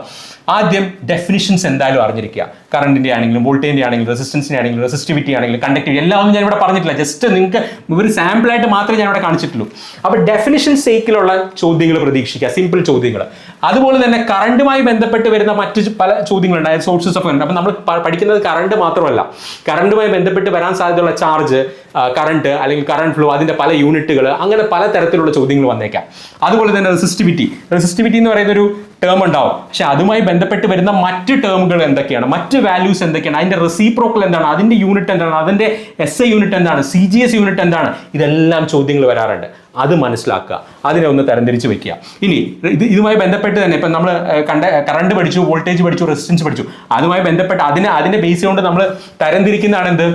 ആദ്യം ഡെഫിനിഷൻസ് എന്തായാലും അറിഞ്ഞിരിക്കുക. കറണ്ടിന്റെ ആണെങ്കിലും വോൾട്ടേജിന്റെ ആണെങ്കിലും റെസിസ്റ്റൻസിന്റെ ആണെങ്കിലും റെസിസ്റ്റിവിറ്റി ആണെങ്കിലും കണ്ടക്ടിവിറ്റി എല്ലാം ഒന്നും ഞാൻ ഇവിടെ പറഞ്ഞിട്ടില്ല. ജസ്റ്റ് നിങ്ങൾക്ക് ഒരു സാമ്പിൾ ആയിട്ട് മാത്രമേ ഞാൻ ഇവിടെ കാണിച്ചിട്ടുള്ളൂ. അപ്പോൾ ഡെഫിനിഷൻ സേക്കിലുള്ള ചോദ്യങ്ങൾ പ്രതീക്ഷിക്കുക, സിമ്പിൾ ചോദ്യങ്ങൾ. അതുപോലെ തന്നെ കറണ്ടുമായി ബന്ധപ്പെട്ട് വരുന്ന മറ്റു പല ചോദ്യങ്ങളുണ്ട്, അതായത് സോഴ്സസ് ഓഫ് കറണ്ട്. അപ്പം നമ്മൾ പഠിക്കുന്നത് കറണ്ട് മാത്രമല്ല, കറണ്ടുമായി ബന്ധപ്പെട്ട് വരാൻ സാധ്യതയുള്ള ചാർജ്, കറണ്ട് അല്ലെങ്കിൽ കറണ്ട് ഫ്ലോ, അതിന്റെ പല യൂണിറ്റുകൾ, അങ്ങനെ പല തരത്തിലുള്ള ചോദ്യങ്ങൾ വന്നേക്കാം. അതുപോലെ തന്നെ റെസിസ്റ്റിവിറ്റി എന്ന് പറയുന്ന ഒരു ടേം ഉണ്ടാവും, പക്ഷെ അതുമായി ബന്ധപ്പെട്ട് വരുന്ന മറ്റ് ടേമുകൾ എന്തൊക്കെയാണ്, മറ്റ് വാല്യൂസ് എന്തൊക്കെയാണ്, അതിന്റെ റെസിപ്രോക്കൽ എന്താണ്, അതിന്റെ യൂണിറ്റ് എന്താണ്, അതിന്റെ SI യൂണിറ്റ് എന്താണ്, CGS യൂണിറ്റ് എന്താണ്, ഇതെല്ലാം ചോദ്യങ്ങൾ വരാറുണ്ട്. അത് മനസ്സിലാക്കുക, അതിനെ ഒന്ന് തരംതിരിച്ച് വെക്കുക. ഇനി ഇതുമായി ബന്ധപ്പെട്ട് തന്നെ ഇപ്പം നമ്മൾ കറണ്ട് പഠിച്ചു, വോൾട്ടേജ് പഠിച്ചു, റെസിസ്റ്റൻസ് പഠിച്ചു, അതുമായി ബന്ധപ്പെട്ട് അതിനെ ബേസ് ചെയ്തുകൊണ്ട് നമ്മൾ തരംതിരിക്കുന്നതാണ് എന്ത്,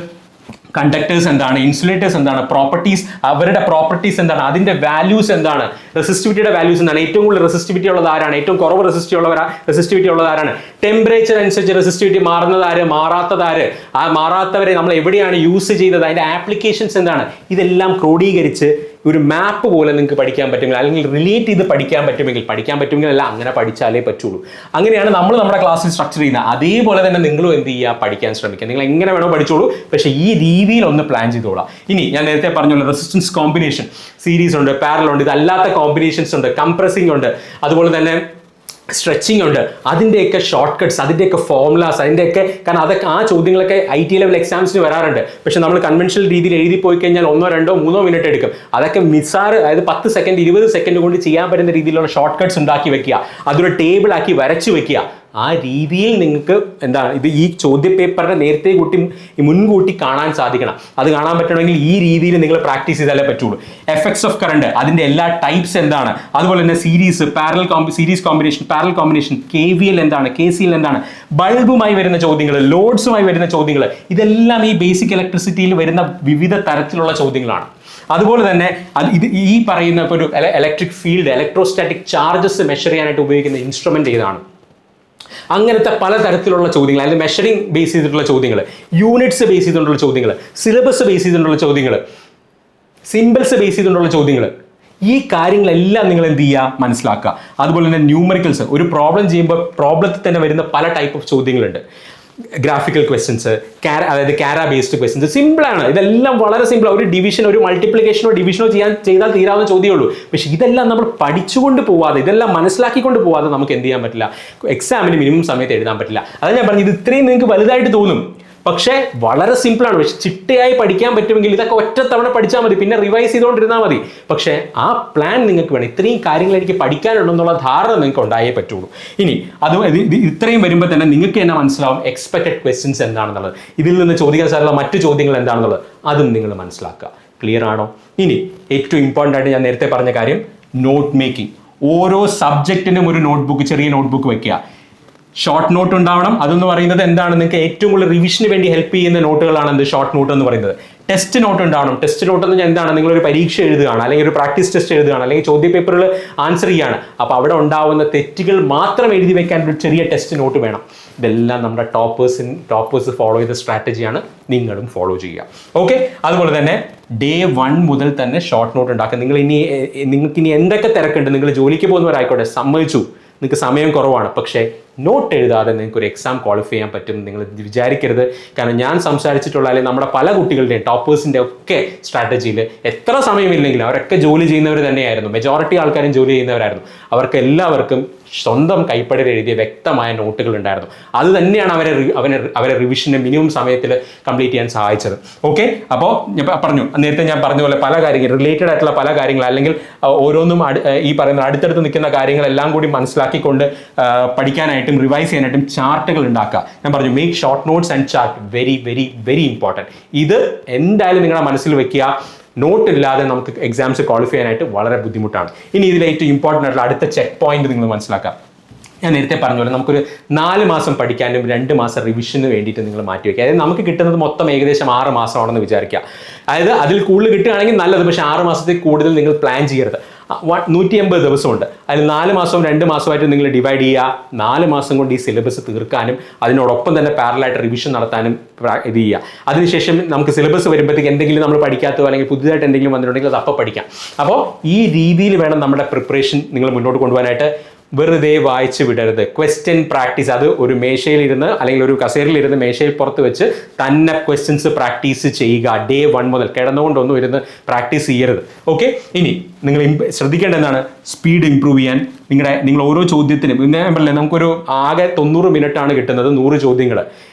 കണ്ടക്ടേഴ്സ് എന്താണ്, ഇൻസുലേറ്റേഴ്സ് എന്താണ്, പ്രോപ്പർട്ടീസ്, അവരുടെ പ്രോപ്പർട്ടീസ് എന്താണ്, അതിന്റെ വാല്യൂസ് എന്താണ്, റെസിസ്റ്റിവിറ്റിയുടെ വാല്യൂസ് എന്താണ്, ഏറ്റവും കൂടുതൽ റെസിസ്റ്റിവിറ്റി ഉള്ളത് ആരാണ്, ഏറ്റവും കുറവ് റെസിസ്റ്റിവിറ്റി ഉള്ളത് ആരാണ്, ടെമ്പറേച്ചർ അനുസരിച്ച് റെസിസ്റ്റിവിറ്റി മാറുന്നത് ആര്, മാറാത്തത് ആര്, ആ മാറാത്തവരെ നമ്മൾ എവിടെയാണ് യൂസ് ചെയ്തത്, അതിന്റെ ആപ്ലിക്കേഷൻസ് എന്താണ്, ഇതെല്ലാം ക്രോഡീകരിച്ച് ഒരു മാപ്പ് പോലെ നിങ്ങൾക്ക് പഠിക്കാൻ പറ്റുമെങ്കിൽ, അല്ലെങ്കിൽ റിലേറ്റ് ചെയ്ത് പഠിക്കാൻ പറ്റുമെങ്കിൽ അല്ല, അങ്ങനെ പഠിച്ചാലേ പറ്റുള്ളൂ. അങ്ങനെയാണ് നമ്മൾ നമ്മുടെ ക്ലാസ്സിൽ സ്ട്രക്ചർ ചെയ്യുന്നത്. അതേപോലെ തന്നെ നിങ്ങളും എന്ത് ചെയ്യുക, പഠിക്കാൻ ശ്രമിക്കുക. നിങ്ങൾ എങ്ങനെ വേണോ പഠിച്ചോളൂ, പക്ഷേ ഈ രീതിയിൽ ഒന്ന് പ്ലാൻ ചെയ്തോളാം. ഇനി ഞാൻ നേരത്തെ പറഞ്ഞല്ലോ, റെസിസ്റ്റൻസ് കോമ്പിനേഷൻ, സീരീസ് ഉണ്ട്, പാരലൽ ഉണ്ട്, ഇതല്ലാത്ത കോമ്പിനേഷൻസ് ഉണ്ട്, കംപ്രസിംഗ് ഉണ്ട്, അതുപോലെ തന്നെ സ്ട്രെച്ചിങ് ഉണ്ട്, അതിൻ്റെയൊക്കെ ഷോർട്ട് കട്ട്സ്, അതിൻ്റെയൊക്കെ ഫോർമുലാസ്, അതിൻ്റെയൊക്കെ, കാരണം അതൊക്കെ ആ ചോദ്യങ്ങളൊക്കെ IT ലെവൽ എക്സാംസിന് വരാറുണ്ട്. പക്ഷെ നമ്മൾ കൺവെൻഷണൽ രീതിയിൽ എഴുതി പോയി കഴിഞ്ഞാൽ 1, 2, 3 മിനിറ്റ് എടുക്കും. അതൊക്കെ നിസ്സാര, അതായത് 10 സെക്കൻഡ് 20 സെക്കൻഡ് കൊണ്ട് ചെയ്യാൻ പറ്റുന്ന രീതിയിലുള്ള ഷോർട്ട് കട്ട്സ് ഉണ്ടാക്കി വെക്കുക, അതൊരു ടേബിൾ ആക്കി വരച്ചു വെക്കുക. ആ രീതിയിൽ നിങ്ങൾക്ക് എന്താണ് ഇത്, ഈ ചോദ്യ പേപ്പറിനെ നേരത്തെ മുൻകൂട്ടി കാണാൻ സാധിക്കണം. അത് കാണാൻ പറ്റണമെങ്കിൽ ഈ രീതിയിൽ നിങ്ങൾ പ്രാക്ടീസ് ചെയ്താലേ പറ്റുള്ളൂ. എഫക്ട്സ് ഓഫ് കറണ്ട്, അതിന്റെ എല്ലാ ടൈപ്സ് എന്താണ്, അതുപോലെ തന്നെ series combination, parallel combination, KVL എന്താണ്, KCL എന്താണ്, ബൾബുമായി വരുന്ന ചോദ്യങ്ങൾ, ലോഡ്സുമായി വരുന്ന ചോദ്യങ്ങൾ, ഇതെല്ലാം ഈ ബേസിക് ഇലക്ട്രിസിറ്റിയിൽ വരുന്ന വിവിധ തരത്തിലുള്ള ചോദ്യങ്ങളാണ്. അതുപോലെ തന്നെ ഈ പറയുന്ന ഒരു electric field, electrostatic charges measure ചെയ്യാനായിട്ട് ഉപയോഗിക്കുന്ന ഇൻസ്ട്രുമെന്റ് ഏതാണ്, അങ്ങനത്തെ പലതരത്തിലുള്ള ചോദ്യങ്ങൾ, അല്ലെങ്കിൽ മെഷറിംഗ് ബേസ് ചെയ്തിട്ടുള്ള ചോദ്യങ്ങൾ, യൂണിറ്റ്സ് ബേസ് ചെയ്തിട്ടുള്ള ചോദ്യങ്ങൾ, സിലബസ് ബേസ് ചെയ്തിട്ടുള്ള ചോദ്യങ്ങൾ, സിമ്പിൾസ് ബേസ് ചെയ്തിട്ടുള്ള ചോദ്യങ്ങൾ, ഈ കാര്യങ്ങളെല്ലാം നിങ്ങൾ എന്ത് ചെയ്യുക, മനസ്സിലാക്കുക. അതുപോലെ തന്നെ ന്യൂമറിക്കൽസ്, ഒരു പ്രോബ്ലം ചെയ്യുമ്പോൾ പ്രോബ്ലത്തിൽ തന്നെ വരുന്ന പല ടൈപ്പ് ഓഫ് ചോദ്യങ്ങളുണ്ട്. ഗ്രാഫിക്കൽ ക്വസ്റ്റ്യൻസ്, അതായത് കാര ബേസ്ഡ് ക്വസ്റ്റ്യൻസ്, സിമ്പിളാണ്. ഇതെല്ലാം വളരെ സിമ്പിൾ. ഒരു ഡിവിഷൻ, ഒരു മൾട്ടിപ്ലിക്കേഷനോ ഡിവിഷനോ ചെയ്താൽ തീരാവുന്ന ചോദ്യമേ ഉള്ളൂ. പക്ഷെ ഇതെല്ലാം നമ്മൾ പഠിച്ചുകൊണ്ട് പോവാതെ, ഇതെല്ലാം മനസ്സിലാക്കിക്കൊണ്ട് പോവാതെ നമുക്ക് എന്ത് ചെയ്യാൻ പറ്റില്ല, എക്സാമിന് മിനിമം സമയത്ത് എഴുതാൻ പറ്റില്ല. അതാണ് ഞാൻ പറഞ്ഞത്, ഇത് ഇത്രയും നിങ്ങൾക്ക് വലുതായിട്ട് തോന്നും, പക്ഷേ വളരെ സിമ്പിളാണ്. പക്ഷെ ചിട്ടയായി പഠിക്കാൻ പറ്റുമെങ്കിൽ ഇതൊക്കെ ഒറ്റ തവണ പഠിച്ചാൽ മതി, പിന്നെ റിവൈസ് ചെയ്തുകൊണ്ടിരുന്നാൽ മതി. പക്ഷേ ആ പ്ലാൻ നിങ്ങൾക്ക് വേണം. ഇത്രയും കാര്യങ്ങൾ എനിക്ക് പഠിക്കാനുണ്ടെന്നുള്ള ധാരണ നിങ്ങൾക്ക് ഉണ്ടായേ പറ്റുള്ളൂ. ഇനി ഇത്രയും വരുമ്പോൾ തന്നെ നിങ്ങൾക്ക് തന്നെ മനസ്സിലാവും എക്സ്പെക്റ്റഡ് ക്വസ്റ്റ്യൻസ് എന്താണെന്നുള്ളത്, ഇതിൽ നിന്ന് ചോദിക്കാൻ സാധ്യതയുള്ള മറ്റു ചോദ്യങ്ങൾ എന്താണെന്നുള്ളത്, അതും നിങ്ങൾ മനസ്സിലാക്കുക. ക്ലിയർ ആണോ? ഇനി ഏറ്റവും ഇമ്പോർട്ടൻ്റ് ആയിട്ട് ഞാൻ നേരത്തെ പറഞ്ഞ കാര്യം, നോട്ട് മേക്കിംഗ്. ഓരോ സബ്ജക്റ്റിനും ഒരു നോട്ട്ബുക്ക്, ചെറിയ നോട്ട്ബുക്ക് വെക്കുക. ഷോർട്ട് നോട്ട് ഉണ്ടാവണം. അതെന്ന് പറയുന്നത് എന്താണ്, നിങ്ങൾക്ക് ഏറ്റവും കൂടുതൽ റിവിഷന് വേണ്ടി ഹെൽപ്പ് ചെയ്യുന്ന നോട്ടുകളാണ് എന്ത്, ഷോർട്ട് നോട്ട് എന്ന് പറയുന്നത്. ടെസ്റ്റ് നോട്ട് ഉണ്ടാവണം. ടെസ്റ്റ് നോട്ട് എന്ന് പറഞ്ഞാൽ എന്താണ്? നിങ്ങളൊരു പരീക്ഷ എഴുതുകയാണ്, അല്ലെങ്കിൽ ഒരു പ്രാക്ടീസ് ടെസ്റ്റ് എഴുതുകയാണ്, അല്ലെങ്കിൽ ചോദ്യ പേപ്പറുകൾ ആൻസർ ചെയ്യുകയാണ്. അപ്പോൾ അവിടെ ഉണ്ടാവുന്ന തെറ്റുകൾ മാത്രം എഴുതി വെക്കാൻ ഒരു ചെറിയ ടെസ്റ്റ് നോട്ട് വേണം. ഇതെല്ലാം നമ്മുടെ ടോപ്പേഴ്സ് ഫോളോ ചെയ്ത സ്ട്രാറ്റജിയാണ്, നിങ്ങളും ഫോളോ ചെയ്യുക. ഓക്കെ, അതുപോലെ തന്നെ ഡേ 1 മുതൽ തന്നെ ഷോർട്ട് നോട്ട് ഉണ്ടാക്കുക. നിങ്ങൾക്ക് ഇനി എന്തൊക്കെ തിരക്കുണ്ട്, നിങ്ങൾ ജോലിക്ക് പോകുന്നവരായിക്കോട്ടെ, സമ്മതിച്ചു നിങ്ങൾക്ക് സമയം കുറവാണ്, പക്ഷേ നോട്ട് എഴുതാതെ നിങ്ങൾക്ക് ഒരു എക്സാം ക്വാളിഫൈ ചെയ്യാൻ പറ്റും നിങ്ങൾ വിചാരിക്കരുത്. കാരണം ഞാൻ സംസാരിച്ചിട്ടുള്ള അല്ലെങ്കിൽ നമ്മുടെ പല കുട്ടികളുടെയും ടോപ്പേഴ്സിൻ്റെ ഒക്കെ സ്ട്രാറ്റജിയിൽ എത്ര സമയമില്ലെങ്കിലും അവരൊക്കെ ജോലി ചെയ്യുന്നവർ തന്നെയായിരുന്നു. മെജോറിറ്റി ആൾക്കാരും ജോലി ചെയ്യുന്നവരായിരുന്നു. അവർക്ക് എല്ലാവർക്കും സ്വന്തം കൈപ്പടയിൽ എഴുതിയ വ്യക്തമായ നോട്ടുകൾ ഉണ്ടായിരുന്നു. അത് തന്നെയാണ് അവരെ റിവിഷൻ്റെ മിനിമം സമയത്തിൽ കംപ്ലീറ്റ് ചെയ്യാൻ സഹായിച്ചത്. ഓക്കെ, അപ്പോൾ നേരത്തെ ഞാൻ പറഞ്ഞ പോലെ പല കാര്യങ്ങൾ റിലേറ്റഡ് ആയിട്ടുള്ള പല കാര്യങ്ങൾ, അല്ലെങ്കിൽ ഓരോന്നും ഈ പറയുന്ന അടുത്തടുത്ത് നിൽക്കുന്ന കാര്യങ്ങളെല്ലാം കൂടി മനസ്സിലാക്കിക്കൊണ്ട് പഠിക്കാനായിട്ടും റിവൈസ് ചെയ്യാനായിട്ടും ചാർട്ടുകൾ ഉണ്ടാക്കുക. ഞാൻ പറഞ്ഞു make short notes and chart very very very important. ഇത് എന്തായാലും നിങ്ങളുടെ മനസ്സിൽ വെക്കുക. നോട്ട് ഇല്ലാതെ നമുക്ക് എക്സാംസ് ക്വാളിഫൈ ചെയ്യാനായിട്ട് വളരെ ബുദ്ധിമുട്ടാണ്. ഇനി ഇതിൽ ഏറ്റവും ഇമ്പോർട്ടൻ്റ് ആയിട്ടുള്ള അടുത്ത ചെക്ക് പോയിന്റ് നിങ്ങൾ മനസ്സിലാക്കാം. ഞാൻ നേരത്തെ പറഞ്ഞ പോലെ നമുക്കൊരു 4 മാസം പഠിക്കാനും 2 മാസം റിവിഷന് വേണ്ടിയിട്ട് നിങ്ങൾ മാറ്റി വയ്ക്കുക. അതായത് നമുക്ക് കിട്ടുന്നത് മൊത്തം ഏകദേശം 6 മാസമാണെന്ന് വിചാരിക്കുക. അതായത് അതിൽ കൂടുതൽ കിട്ടുകയാണെങ്കിൽ നല്ലത്, പക്ഷേ 6 മാസത്തിൽ കൂടുതൽ നിങ്ങൾ പ്ലാൻ ചെയ്യരുത്. 180 ദിവസമുണ്ട്. അതിൽ 4 മാസവും 2 മാസമായിട്ട് നിങ്ങൾ ഡിവൈഡ് ചെയ്യുക. 4 മാസം കൊണ്ട് ഈ സിലബസ് തീർക്കാനും അതിനോടൊപ്പം തന്നെ പാരലായിട്ട് റിവിഷൻ നടത്താനും ഇത് ചെയ്യുക. അതിനുശേഷം നമുക്ക് സിലബസ് വരുമ്പോഴത്തേക്ക് എന്തെങ്കിലും നമ്മൾ പഠിക്കാത്തോ അല്ലെങ്കിൽ പുതിയതായിട്ട് എന്തെങ്കിലും വന്നിട്ടുണ്ടെങ്കിൽ അത് അപ്പോൾ പഠിക്കാം. അപ്പോൾ ഈ രീതിയിൽ വേണം നമ്മുടെ പ്രിപ്പറേഷൻ നിങ്ങൾ മുന്നോട്ട് കൊണ്ടുപോകാനായിട്ട്. വെറുതെ വായിച്ച് വിടരുത്. ക്വസ്റ്റ്യൻ പ്രാക്ടീസ്, അത് ഒരു മേശയിലിരുന്ന് അല്ലെങ്കിൽ ഒരു കസേരയിലിരുന്ന് മേശയിൽ പുറത്ത് വെച്ച് തന്നെ ക്വസ്റ്റ്യൻസ് പ്രാക്ടീസ് ചെയ്യുക. ഡേ 1 മുതൽ കിടന്നുകൊണ്ടൊന്നും ഇരുന്ന് പ്രാക്ടീസ് ചെയ്യരുത്. ഓക്കെ, ഇനി നിങ്ങൾ ശ്രദ്ധിക്കേണ്ട എന്താണ്? സ്പീഡ് ഇംപ്രൂവ് ചെയ്യാൻ നിങ്ങൾ ഓരോ ചോദ്യത്തിനും നമുക്കൊരു ആകെ 90 മിനിറ്റാണ് കിട്ടുന്നത്, 100 ചോദ്യങ്ങൾ.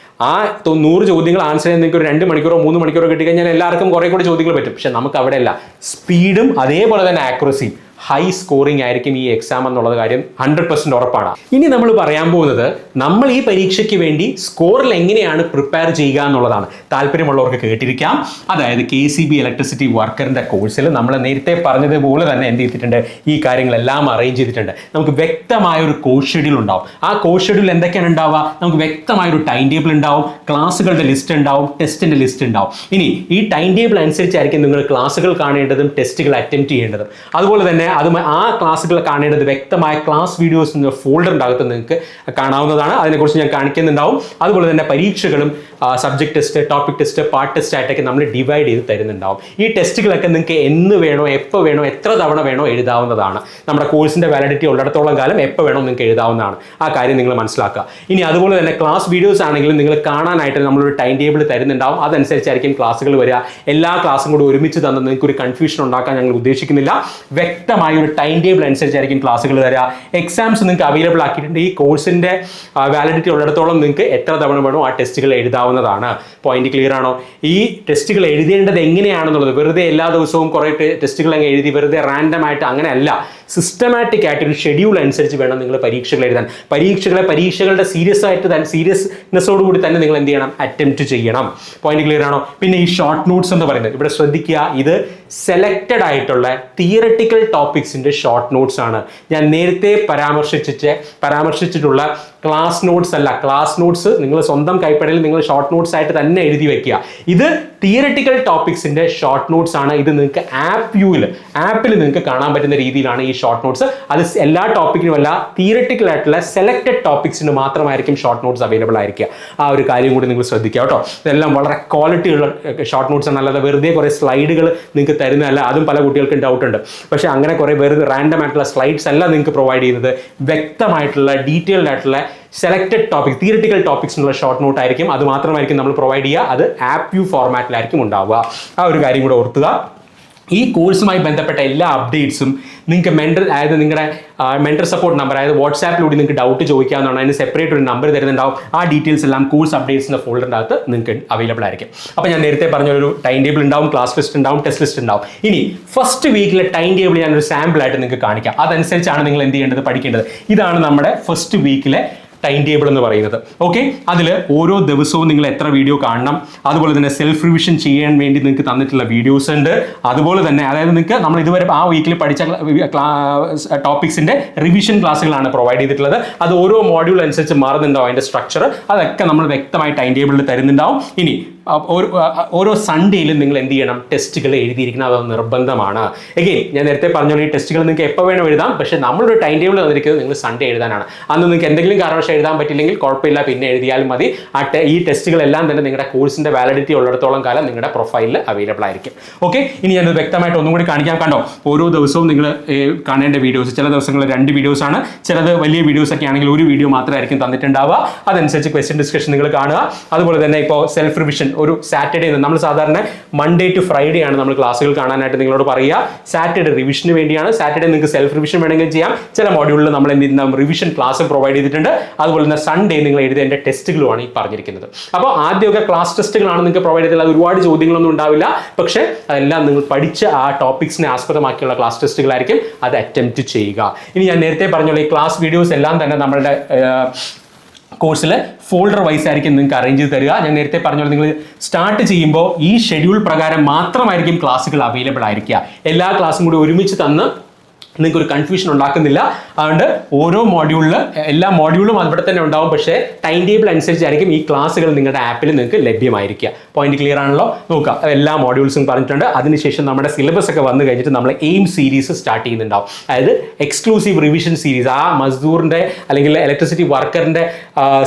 ആ 100 ചോദ്യങ്ങൾ ആൻസർ ചെയ്യാൻ നിങ്ങൾക്ക് ഒരു 2 മണിക്കൂറോ 3 മണിക്കൂറോ കിട്ടിക്കഴിഞ്ഞാൽ എല്ലാവർക്കും കുറേ കൂടി ചോദ്യങ്ങൾ പറ്റും. പക്ഷെ നമുക്ക് അവിടെയല്ല, സ്പീഡും അതേപോലെ തന്നെ ആക്യുറസിയും ഹൈ സ്കോറിംഗ് ആയിരിക്കും ഈ എക്സാം എന്നുള്ളത് കാര്യം 100% ഉറപ്പാണ്. ഇനി നമ്മൾ പറയാൻ പോകുന്നത് നമ്മൾ ഈ പരീക്ഷയ്ക്ക് വേണ്ടി സ്കോറിൽ എങ്ങനെയാണ് പ്രിപ്പയർ ചെയ്യുക എന്നുള്ളതാണ്. താല്പര്യമുള്ളവർക്ക് കേട്ടിരിക്കാം. അതായത് KCB ഇലക്ട്രിസിറ്റി വർക്കറിൻ്റെ കോഴ്സിൽ നമ്മൾ നേരത്തെ പറഞ്ഞതുപോലെ തന്നെ എന്ത് ചെയ്തിട്ടുണ്ട്, ഈ കാര്യങ്ങളെല്ലാം അറേഞ്ച് ചെയ്തിട്ടുണ്ട്. നമുക്ക് വ്യക്തമായ ഒരു കോഴ്സ് ഷെഡ്യൂൾ ഉണ്ടാവും. ആ കോഴ്സ് ഷെഡ്യൂൾ എന്തൊക്കെയാണ് ഉണ്ടാവുക? നമുക്ക് വ്യക്തമായൊരു ടൈം ടേബിൾ ഉണ്ടാവും, ക്ലാസ്സുകളുടെ ലിസ്റ്റ് ഉണ്ടാവും, ടെസ്റ്റിൻ്റെ ലിസ്റ്റ് ഉണ്ടാവും. ഇനി ഈ ടൈം ടേബിൾ അനുസരിച്ചായിരിക്കും നിങ്ങൾ ക്ലാസ്സുകൾ കാണേണ്ടതും ടെസ്റ്റുകൾ അറ്റംപ്റ്റ് ചെയ്യേണ്ടതും. അതുപോലെ തന്നെ ആ ക്ലാസ്സുകൾ കാണേണ്ടത് വ്യക്തമായ ക്ലാസ് വീഡിയോസ് എന്ന ഫോൾഡറിൻ്റെ അകത്ത് നിങ്ങൾക്ക് കാണാവുന്നതാണ്. അതിനെക്കുറിച്ച് ഞാൻ കാണിക്കുന്നുണ്ടാവും. അതുപോലെ തന്നെ പരീക്ഷകളും subject test, topic test, part test ആയിട്ടൊക്കെ നമ്മൾ ഡിവൈഡ് ചെയ്ത് തരുന്നുണ്ടാവും. ഈ ടെസ്റ്റുകളൊക്കെ നിങ്ങൾക്ക് എന്ന് വേണോ, എപ്പോൾ വേണോ, എത്ര തവണ വേണോ എഴുതാവുന്നതാണ്. നമ്മുടെ കോഴ്സിൻ്റെ വാലിഡിറ്റി ഉള്ളിടത്തോളം കാലം എപ്പോൾ വേണോ നിങ്ങൾക്ക് എഴുതാവുന്നതാണ്. ആ കാര്യം നിങ്ങൾ മനസ്സിലാക്കുക. ഇനി അതുപോലെ തന്നെ ക്ലാസ് വീഡിയോസ് ആണെങ്കിലും നിങ്ങൾ കാണാനായിട്ട് നമ്മളൊരു ടൈം ടേബിൾ തരുന്നുണ്ടാവും. അതനുസരിച്ചായിരിക്കും ക്ലാസ്സുകൾ വരിക. എല്ലാ ക്ലാസ്സും കൂടി ഒരുമിച്ച് തന്ന് നിങ്ങൾക്ക് ഒരു കൺഫ്യൂഷൻ ഉണ്ടാക്കാൻ ഞങ്ങൾ ഉദ്ദേശിക്കുന്നില്ല. വ്യക്തമായ ഒരു ടൈം ടേബിൾ അനുസരിച്ചായിരിക്കും ക്ലാസ്സുകൾ തരിക. എക്സാംസ് നിങ്ങൾക്ക് അവൈലബിൾ ആക്കിയിട്ടുണ്ട്. ഈ കോഴ്സിൻ്റെ വാലിഡിറ്റി ഉള്ളിടത്തോളം നിങ്ങൾക്ക് എത്ര തവണ വേണോ ആ ടെസ്റ്റുകൾ എഴുതാവുന്നതാണ്. പോയിന്റ് ക്ലിയർ ആണോ? ഈ ടെസ്റ്റുകൾ എഴുതേണ്ടത് എങ്ങനെയാണെന്നുള്ളത് വെറുതെ എല്ലാ ദിവസവും കുറേ ടെസ്റ്റുകൾ അങ്ങ് എഴുതി വെറുതെ റാൻഡം ആയിട്ട് അങ്ങനെയല്ല. സിസ്റ്റമാറ്റിക് ആയിട്ടൊരു ഷെഡ്യൂൾ അനുസരിച്ച് വേണം നിങ്ങൾ പരീക്ഷകൾ എഴുതാൻ. പരീക്ഷകളുടെ സീരിയസ്നെസ്സോടുകൂടി തന്നെ നിങ്ങൾ എന്ത് ചെയ്യണം? അറ്റംപ്റ്റ് ചെയ്യണം. പോയിന്റ് ക്ലിയർ ആണോ? പിന്നെ ഈ ഷോർട്ട് നോട്ട്സ് എന്ന് പറയുന്നത് ഇവിടെ ശ്രദ്ധിക്കുക, ഇത് സെലക്റ്റഡ് ആയിട്ടുള്ള തിയററ്റിക്കൽ ടോപ്പിക്സിന്റെ ഷോർട്ട് നോട്ട്സ് ആണ്. ഞാൻ നേരത്തെ പരാമർശിച്ചിട്ടുള്ള ക്ലാസ് നോട്ട്സ് അല്ല. ക്ലാസ് നോട്ട്സ് നിങ്ങൾ സ്വന്തം കൈപ്പടയിൽ നിങ്ങൾ ഷോർട്ട് നോട്ട്സ് ആയിട്ട് തന്നെ എഴുതി വെക്കുക. ഇത് തിയററ്റിക്കൽ ടോപ്പിക്സിന്റെ ഷോർട്ട് നോട്ട്സ് ആണ്. ഇത് നിങ്ങൾക്ക് ആപ്പിൽ നിങ്ങൾക്ക് കാണാൻ പറ്റുന്ന രീതിയിലാണ് ഈ ഷോർട്ട് നോട്ട്സ്. അത് എല്ലാ ടോപ്പിക്കിനും അല്ല, തിയററ്റിക്കൽ ആയിട്ടുള്ള സെലക്റ്റഡ് ടോപ്പിക്സിന് മാത്രമായിരിക്കും ഷോർട്ട് നോട്ട്സ് അവൈലബിൾ ആയിരിക്കുക. ആ ഒരു കാര്യം കൂടി നിങ്ങൾ ശ്രദ്ധിക്കുക കേട്ടോ. ഇതെല്ലാം വളരെ ക്വാളിറ്റി ഉള്ള ഷോർട്ട് നോട്ട്സ് ആണ്, അല്ലാതെ വെറുതെ കുറേ സ്ലൈഡുകൾ നിങ്ങൾക്ക് തരുന്നതല്ല. അതും പല കുട്ടികൾക്കും ഡൗട്ട് ഉണ്ട്. പക്ഷേ അങ്ങനെ കുറേ വെറുതെ റാൻഡം ആയിട്ടുള്ള സ്ലൈഡ്സ് അല്ല നിങ്ങൾക്ക് പ്രൊവൈഡ് ചെയ്യുന്നത്. വ്യക്തമായിട്ടുള്ള ഡീറ്റെയിൽഡ് ആയിട്ടുള്ള സെലക്റ്റഡ് ടോപ്പിക്, തിയററ്റിക്കൽ ടോപ്പിക്സ് എന്നുള്ള ഷോർട്ട് നോട്ട് ആയിരിക്കും. അത് മാത്രമായിരിക്കും നമ്മൾ പ്രൊവൈഡ് ചെയ്യുക. അത് ആപ്പ് ഫോർമാറ്റിലായിരിക്കും ഉണ്ടാവുക. ആ ഒരു കാര്യം കൂടെ ഓർത്തുക. ഈ കോഴ്സുമായി ബന്ധപ്പെട്ട എല്ലാ അപ്ഡേറ്റ്സും നിങ്ങൾക്ക് നിങ്ങളുടെ മെൻറ്റർ സപ്പോർട്ട് നമ്പർ, അതായത് വാട്സാപ്പിലൂടെ നിങ്ങൾക്ക് ഡൗട്ട് ചോദിക്കാവുന്നതാണ്. അതിന് സെപ്പറേറ്റ് ഒരു നമ്പർ തരുന്നുണ്ടാവും. ആ ഡീറ്റെയിൽസ് എല്ലാം കോഴ്സ് അപ്ഡേറ്റ്സിൻ്റെ ഫോൾഡറിൻ്റെ അകത്ത് നിങ്ങൾക്ക് അവൈലബിൾ ആയിരിക്കും. അപ്പോൾ ഞാൻ നേരത്തെ പറഞ്ഞൊരു ടൈം ടേബിൾ ഉണ്ടാവും, ക്ലാസ് ലിസ്റ്റ് ഉണ്ടാവും, ടെസ്റ്റ് ലിസ്റ്റ് ഉണ്ടാവും. ഇനി ഫസ്റ്റ് വീക്കിലെ ടൈം ടേബിൾ ഞാനൊരു സാമ്പിളായിട്ട് നിങ്ങൾക്ക് കാണിക്കാം. അതനുസരിച്ചാണ് നിങ്ങൾ എന്ത് ചെയ്യേണ്ടത്, പഠിക്കേണ്ടത്. ഇതാണ് നമ്മുടെ ഫസ്റ്റ് വീക്കിലെ ടൈം ടേബിൾ എന്ന് പറയുന്നത്. ഓക്കെ, അതിൽ ഓരോ ദിവസവും നിങ്ങൾ എത്ര വീഡിയോ കാണണം, അതുപോലെ തന്നെ സെൽഫ് റിവിഷൻ ചെയ്യാൻ വേണ്ടി നിങ്ങൾക്ക് തന്നിട്ടുള്ള വീഡിയോസ് ഉണ്ട്. അതുപോലെ തന്നെ അതായത് നിങ്ങൾക്ക് നമ്മൾ ഇതുവരെ ആ വീക്കിൽ പഠിച്ച ടോപ്പിക്സിന്റെ റിവിഷൻ ക്ലാസ്സുകളാണ് പ്രൊവൈഡ് ചെയ്തിട്ടുള്ളത്. അത് ഓരോ മോഡ്യൂൾ അനുസരിച്ച് മാറുന്നുണ്ടാവും അതിന്റെ സ്ട്രക്ചർ. അതൊക്കെ നമ്മൾ വ്യക്തമായി ടൈം ടേബിളിൽ തരുന്നുണ്ടാവും. ഇനി ഓരോ സൺഡേയിലും നിങ്ങൾ എന്ത് ചെയ്യണം, ടെസ്റ്റുകൾ എഴുതിയിരിക്കണം, അത് നിർബന്ധമാണ്. എഗെയിൻ ഞാൻ നേരത്തെ പറഞ്ഞോളൂ, ഈ ടെസ്റ്റുകൾ നിങ്ങൾക്ക് എപ്പോൾ വേണം എഴുതാം, പക്ഷേ നമ്മളൊരു ടൈം ടേബിൾ തന്നിരിക്കുന്നത് നിങ്ങൾ സൺഡേ എഴുതാനാണ്. അന്ന് നിങ്ങൾക്ക് എന്തെങ്കിലും കാരണവശാൽ എഴുതാൻ പറ്റില്ലെങ്കിൽ കുഴപ്പമില്ല, പിന്നെ എഴുതിയാലും മതി. ഈ ടെസ്റ്റുകളെല്ലാം തന്നെ നിങ്ങളുടെ കോഴ്സിന്റെ വാലിഡിറ്റി ഉള്ളിടത്തോളം കാലം നിങ്ങളുടെ പ്രൊഫൈലിൽ അവൈലബിൾ ആയിരിക്കും. ഓക്കെ, ഇനി ഞാനത് വ്യക്തമായിട്ട് ഒന്നും കൂടി കാണിക്കാൻ. കണ്ടോ, ഓരോ ദിവസവും നിങ്ങൾ കാണേണ്ട വീഡിയോസ്, ചില ദിവസങ്ങളിൽ 2 വീഡിയോസ് ആണ്, ചിലത് വലിയ വീഡിയോസ് ഒക്കെ ആണെങ്കിൽ 1 വീഡിയോ മാത്രമായിരിക്കും തന്നിട്ടുണ്ടാവുക. അതനുസരിച്ച് ക്വസ്റ്റ്യൻ ഡിസ്കഷൻ നിങ്ങൾ കാണുക. അതുപോലെ തന്നെ ഇപ്പോൾ സെൽഫ് റിവിഷൻ ഒരു സാറ്റർഡേ, നമ്മൾ സാധാരണ മൺഡേ ടു ഫ്രൈഡേ ആണ് നമ്മൾ ക്ലാസ്സുകൾ കാണാനായിട്ട് നിങ്ങളോട് പറയുക. സാറ്റർഡേ റിവിഷന് വേണ്ടിയാണ്. സാറ്റർഡേ നിങ്ങൾക്ക് സെൽഫ് റിവിഷൻ വേണമെങ്കിൽ ചെയ്യാം. ചില മോഡ്യൂളിൽ നമ്മൾ റിവിഷൻ ക്ലാസ് പ്രൊവൈഡ് ചെയ്തിട്ടുണ്ട്. അതുപോലെ തന്നെ സൺഡേ നിങ്ങൾ എഴുതേണ്ട ടെസ്റ്റുകളുമാണ് ഈ പറഞ്ഞിരിക്കുന്നത്. അപ്പോൾ ആദ്യമൊക്കെ ക്ലാസ് ടെസ്റ്റുകളാണ് നിങ്ങൾക്ക് പ്രൊവൈഡ് ചെയ്തത്. അത് ഒരുപാട് ചോദ്യങ്ങളൊന്നും ഉണ്ടാവില്ല, പക്ഷേ അതെല്ലാം നിങ്ങൾ പഠിച്ച ആ ടോപ്പിക്സിനെ ആസ്പദമാക്കിയുള്ള ക്ലാസ് ടെസ്റ്റുകളായിരിക്കും. അത് അറ്റംപ്റ്റ് ചെയ്യുക. ഇനി ഞാൻ നേരത്തെ പറഞ്ഞോളൂ, ഈ ക്ലാസ് വീഡിയോസ് എല്ലാം തന്നെ നമ്മളുടെ കോഴ്സിൽ ഫോൾഡർ വൈസ് ആയിരിക്കും നിങ്ങൾക്ക് അറേഞ്ച് ചെയ്ത് തരിക. ഞാൻ നേരത്തെ പറഞ്ഞോളൂ, നിങ്ങൾ സ്റ്റാർട്ട് ചെയ്യുമ്പോൾ ഈ ഷെഡ്യൂൾ പ്രകാരം മാത്രമായിരിക്കും ക്ലാസ്സുകൾ അവൈലബിൾ ആയിരിക്കുക. എല്ലാ ക്ലാസ്സും കൂടി ഒരുമിച്ച് തന്ന് നിങ്ങൾക്ക് ഒരു കൺഫ്യൂഷൻ ഉണ്ടാക്കുന്നില്ല. അതുകൊണ്ട് ഓരോ മോഡ്യൂളിൽ എല്ലാ മോഡ്യൂളും അവിടെ തന്നെ ഉണ്ടാവും, പക്ഷേ ടൈം ടേബിൾ അനുസരിച്ചായിരിക്കും ഈ ക്ലാസ്സുകൾ നിങ്ങളുടെ ആപ്പിൽ നിങ്ങൾക്ക് ലഭ്യമായിരിക്കുക. പോയിന്റ് ക്ലിയർ ആണല്ലോ? നോക്കുക, എല്ലാ മോഡ്യൂൾസും പറഞ്ഞിട്ടുണ്ട്. അതിനുശേഷം നമ്മുടെ സിലബസ് ഒക്കെ വന്നു കഴിഞ്ഞിട്ട് നമ്മൾ എയിം സീരീസ് സ്റ്റാർട്ട് ചെയ്യുന്നുണ്ടാവും. അതായത് എക്സ്ക്ലൂസീവ് റിവിഷൻ സീരീസ്, ആ മസ്ദൂറിൻ്റെ അല്ലെങ്കിൽ ഇലക്ട്രിസിറ്റി വർക്കറിൻ്റെ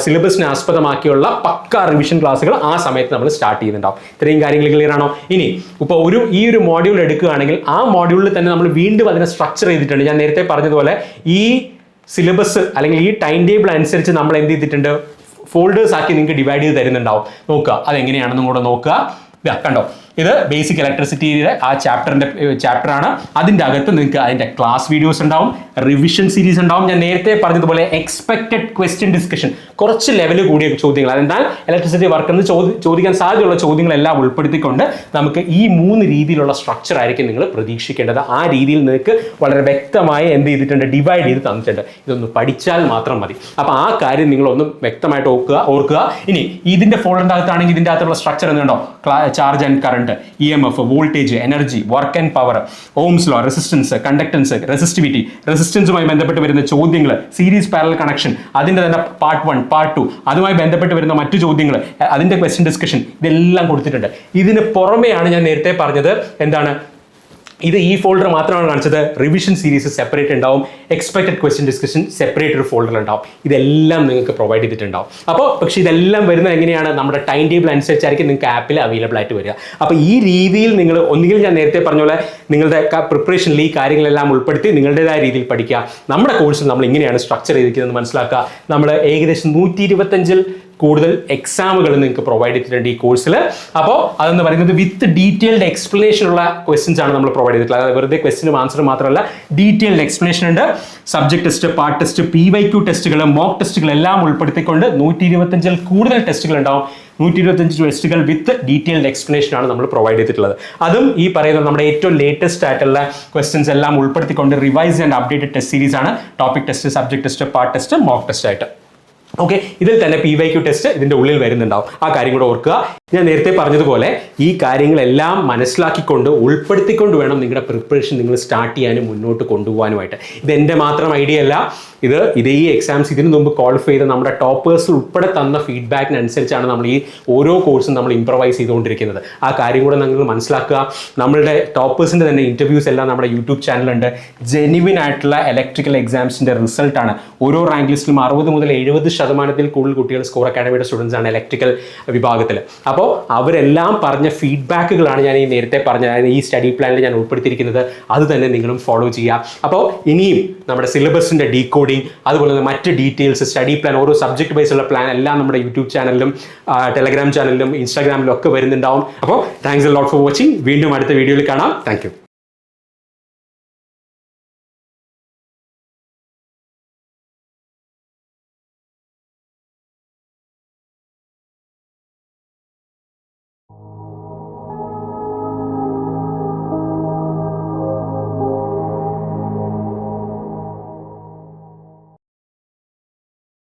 സിലബസിനെ ആസ്പദമാക്കിയുള്ള പക്ക റിവിഷൻ ക്ലാസ്സുകൾ ആ സമയത്ത് നമ്മൾ സ്റ്റാർട്ട് ചെയ്യുന്നുണ്ടാവും. ഇത്രയും കാര്യങ്ങൾ ക്ലിയർ ആണോ? ഇനി ഇപ്പോൾ ഈ ഒരു മോഡ്യൂൾ എടുക്കുകയാണെങ്കിൽ ആ മോഡ്യൂളിൽ തന്നെ നമ്മൾ വീണ്ടും അതിനെ സ്ട്രക്ചർ ചെയ്തിട്ടുണ്ട്. ഞാൻ നേരത്തെ പറഞ്ഞതുപോലെ ഈ സിലബസ് അല്ലെങ്കിൽ ഈ ടൈം ടേബിൾ അനുസരിച്ച് നമ്മൾ എന്ത് ചെയ്തിട്ടുണ്ട്, ഫോൾഡേഴ്സ് ആക്കി നിങ്ങൾക്ക് ഡിവൈഡ് ചെയ്ത് തരുന്നുണ്ടാവും. നോക്കുക, അതെങ്ങനെയാണെന്നും കൂടെ നോക്കുക. കണ്ടോ, ഇത് ബേസിക് ഇലക്ട്രിസിറ്റിയുടെ ആ ചാപ്റ്ററാണ്. അതിൻ്റെ അകത്ത് നിങ്ങൾക്ക് അതിൻ്റെ ക്ലാസ് വീഡിയോസ് ഉണ്ടാവും, റിവിഷൻ സീരീസ് ഉണ്ടാവും. ഞാൻ നേരത്തെ പറഞ്ഞതുപോലെ എക്സ്പെക്റ്റഡ് ക്വസ്റ്റ്യൻ ഡിസ്കഷൻ, കുറച്ച് ലെവൽ കൂടിയ ചോദ്യങ്ങൾ, അതെന്നാൽ ഇലക്ട്രിസിറ്റി വർക്കെന്ന് ചോദിക്കാൻ സാധ്യതയുള്ള ചോദ്യങ്ങളെല്ലാം ഉൾപ്പെടുത്തിക്കൊണ്ട് നമുക്ക് ഈ 3 രീതിയിലുള്ള സ്ട്രക്ചർ ആയിരിക്കും നിങ്ങൾ പ്രതീക്ഷിക്കേണ്ടത്. ആ രീതിയിൽ നിങ്ങൾക്ക് വളരെ വ്യക്തമായി എന്ത് ചെയ്തിട്ടുണ്ട്, ഡിവൈഡ് ചെയ്ത് തന്നിട്ടുണ്ട്. ഇതൊന്ന് പഠിച്ചാൽ മാത്രം മതി. അപ്പോൾ ആ കാര്യം നിങ്ങളൊന്നും വ്യക്തമായിട്ട് ഓർക്കുക. ഇനി ഇതിൻ്റെ ഫോൾഡറിൻ്റെ അകത്താണെങ്കിൽ ഇതിൻ്റെ അകത്തുള്ള സ്ട്രക്ചർ എന്നുണ്ടോ, charge and current, EMF, voltage, energy, work and power, Ohm's law, resistance, conductance, resistivity, റെസിസ്റ്റൻസുമായി ബന്ധപ്പെട്ട് വരുന്ന ചോദ്യങ്ങൾ, സീരീസ് പാരലൽ കണക്ഷൻ, അതിൻ്റെ തന്നെ പാർട്ട് 1, പാർട്ട് 2, അതുമായി ബന്ധപ്പെട്ട് വരുന്ന മറ്റു ചോദ്യങ്ങൾ, അതിൻ്റെ ക്വസ്റ്റ്യൻ ഡിസ്കഷൻ, ഇതെല്ലാം കൊടുത്തിട്ടുണ്ട്. ഇതിന് പുറമെയാണ് ഞാൻ നേരത്തെ പറഞ്ഞത് എന്താണ്, ഇത് ഈ ഫോൾഡർ മാത്രമാണ് കാണിച്ചത്. റിവിഷൻ സീരീസ് സെപ്പറേറ്റ് ഉണ്ടാവും, എക്സ്പെക്റ്റഡ് ക്വസ്റ്റ്യൻ ഡിസ്കഷൻ സെപ്പറേറ്റ് ഒരു ഫോൾഡർ ഉണ്ടാവും. ഇതെല്ലാം നിങ്ങൾക്ക് പ്രൊവൈഡ് ചെയ്തിട്ടുണ്ടാവും. അപ്പോൾ പക്ഷേ ഇതെല്ലാം വരുന്നത് എങ്ങനെയാണ്, നമ്മുടെ ടൈം ടേബിൾ അനുസരിച്ചായിരിക്കും നിങ്ങൾക്ക് ആപ്പിൽ അവൈലബിൾ ആയിട്ട് വരിക. അപ്പോൾ ഈ രീതിയിൽ നിങ്ങൾ ഒന്നുകിൽ ഞാൻ നേരത്തെ പറഞ്ഞ പോലെ നിങ്ങളുടെ പ്രിപ്പറേഷനിൽ ഈ കാര്യങ്ങളെല്ലാം ഉൾപ്പെടുത്തി നിങ്ങളുടേതായ രീതിയിൽ പഠിക്കുക. നമ്മുടെ കോഴ്സിൽ നമ്മൾ ഇങ്ങനെയാണ് സ്ട്രക്ചർ ചെയ്തിരിക്കുന്നത് മനസ്സിലാക്കുക. നമ്മൾ ഏകദേശം 125 കൂടുതൽ എക്സാമുകൾ നിങ്ങൾക്ക് പ്രൊവൈഡ് ചെയ്തിട്ടുണ്ട് ഈ കോഴ്സിൽ. അപ്പോൾ അതെന്ന് പറയുന്നത് വിത്ത് ഡീറ്റെയിൽഡ് എക്സ്പ്ലനേഷൻ ഉള്ള ക്വസ്റ്റ്യൻസ് ആണ് നമ്മൾ പ്രൊവൈഡ് ചെയ്തിട്ടുള്ളത്. അതായത് വെറുതെ ക്വസ്റ്റിനും ആൻസർ മാത്രമല്ല, ഡീറ്റെയിൽഡ് എക്സ്പ്ലനേഷൻ ഉണ്ട്. Subject test, part test, PYQ ടെസ്റ്റുകൾ, മോക്ക് ടെസ്റ്റുകൾ എല്ലാം ഉൾപ്പെടുത്തിക്കൊണ്ട് 125 കൂടുതൽ ടെസ്റ്റുകൾ ഉണ്ടാവും. 125 ടെസ്റ്റുകൾ വിത്ത് ഡീറ്റെയിൽഡ് എക്സ്പ്ലനേഷൻ ആണ് നമ്മൾ പ്രൊവൈഡ് ചെയ്തിട്ടുള്ളത്. അതും ഈ പറയുന്ന നമ്മുടെ ഏറ്റവും ലേറ്റസ്റ്റ് ആയിട്ടുള്ള ക്വസ്റ്റ്യൻസ് എല്ലാം ഉൾപ്പെടുത്തിക്കൊണ്ട് revise and updated test series ആണ്. Topic test, subject test, part test, mock test ആയിട്ട്. ഓക്കെ, ഇതിൽ തന്നെ PYQ ടെസ്റ്റ് ഇതിൻ്റെ ഉള്ളിൽ വരുന്നുണ്ടാവും. ആ കാര്യം കൂടെ ഓർക്കുക. ഞാൻ നേരത്തെ പറഞ്ഞതുപോലെ ഈ കാര്യങ്ങളെല്ലാം മനസ്സിലാക്കിക്കൊണ്ട് ഉൾപ്പെടുത്തിക്കൊണ്ട് വേണം നിങ്ങളുടെ പ്രിപ്പറേഷൻ നിങ്ങൾ സ്റ്റാർട്ട് ചെയ്യാനും മുന്നോട്ട് കൊണ്ടുപോകാനുമായിട്ട്. ഇതെൻ്റെ മാത്രം ഐഡിയ അല്ല, ഇതേ ഈ എക്സാംസ് ഇതിനു മുമ്പ് ക്വാളിഫൈ ചെയ്ത് നമ്മുടെ ടോപ്പേഴ്സ് ഉൾപ്പെടെ തന്ന ഫീഡ്ബാക്കിനനുസരിച്ചാണ് നമ്മൾ ഈ ഓരോ കോഴ്സും നമ്മൾ ഇംപ്രവൈസ് ചെയ്തുകൊണ്ടിരിക്കുന്നത്. ആ കാര്യം കൂടെ നിങ്ങൾ മനസ്സിലാക്കുക. നമ്മളുടെ ടോപ്പേഴ്സിൻ്റെ തന്നെ ഇൻ്റർവ്യൂസ് എല്ലാം നമ്മുടെ യൂട്യൂബ് ചാനലുണ്ട്. ജെന്യുവിൻ ആയിട്ടുള്ള ഇലക്ട്രിക്കൽ എക്സാംസിൻ്റെ റിസൾട്ടാണ്. ഓരോ റാങ്ക് ലിസ്റ്റിലും 60 മുതൽ 70% കൂടുതൽ കുട്ടികൾ സ്കോർ അക്കാഡമിയുടെ സ്റ്റുഡൻസ് ആണ് ഇലക്ട്രിക്കൽ വിഭാഗത്തിൽ. അപ്പോൾ അവരെല്ലാം പറഞ്ഞ ഫീഡ്ബാക്കുകളാണ് ഞാൻ ഈ നേരത്തെ പറഞ്ഞ ഈ സ്റ്റഡി പ്ലാനിൽ ഞാൻ ഉൾപ്പെടുത്തിയിരിക്കുന്നത്. അത് തന്നെ നിങ്ങളും ഫോളോ ചെയ്യുക. അപ്പോൾ ഇനിയും നമ്മുടെ സിലബസിൻ്റെ ഡീകോഡിങ്, അതുപോലെ തന്നെ മറ്റ് ഡീറ്റെയിൽസ്, സ്റ്റഡി പ്ലാൻ, ഓരോ സബ്ജക്ട് ബേസുള്ള പ്ലാൻ എല്ലാം നമ്മുടെ യൂട്യൂബ് ചാനലിലും ടെലഗ്രാം ചാനലിലും ഇൻസ്റ്റാഗ്രാമിലും ഒക്കെ വരുന്നുണ്ടാവും. അപ്പോൾ thanks a lot for watching. വീണ്ടും അടുത്ത വീഡിയോയിൽ കാണാം. Thank you.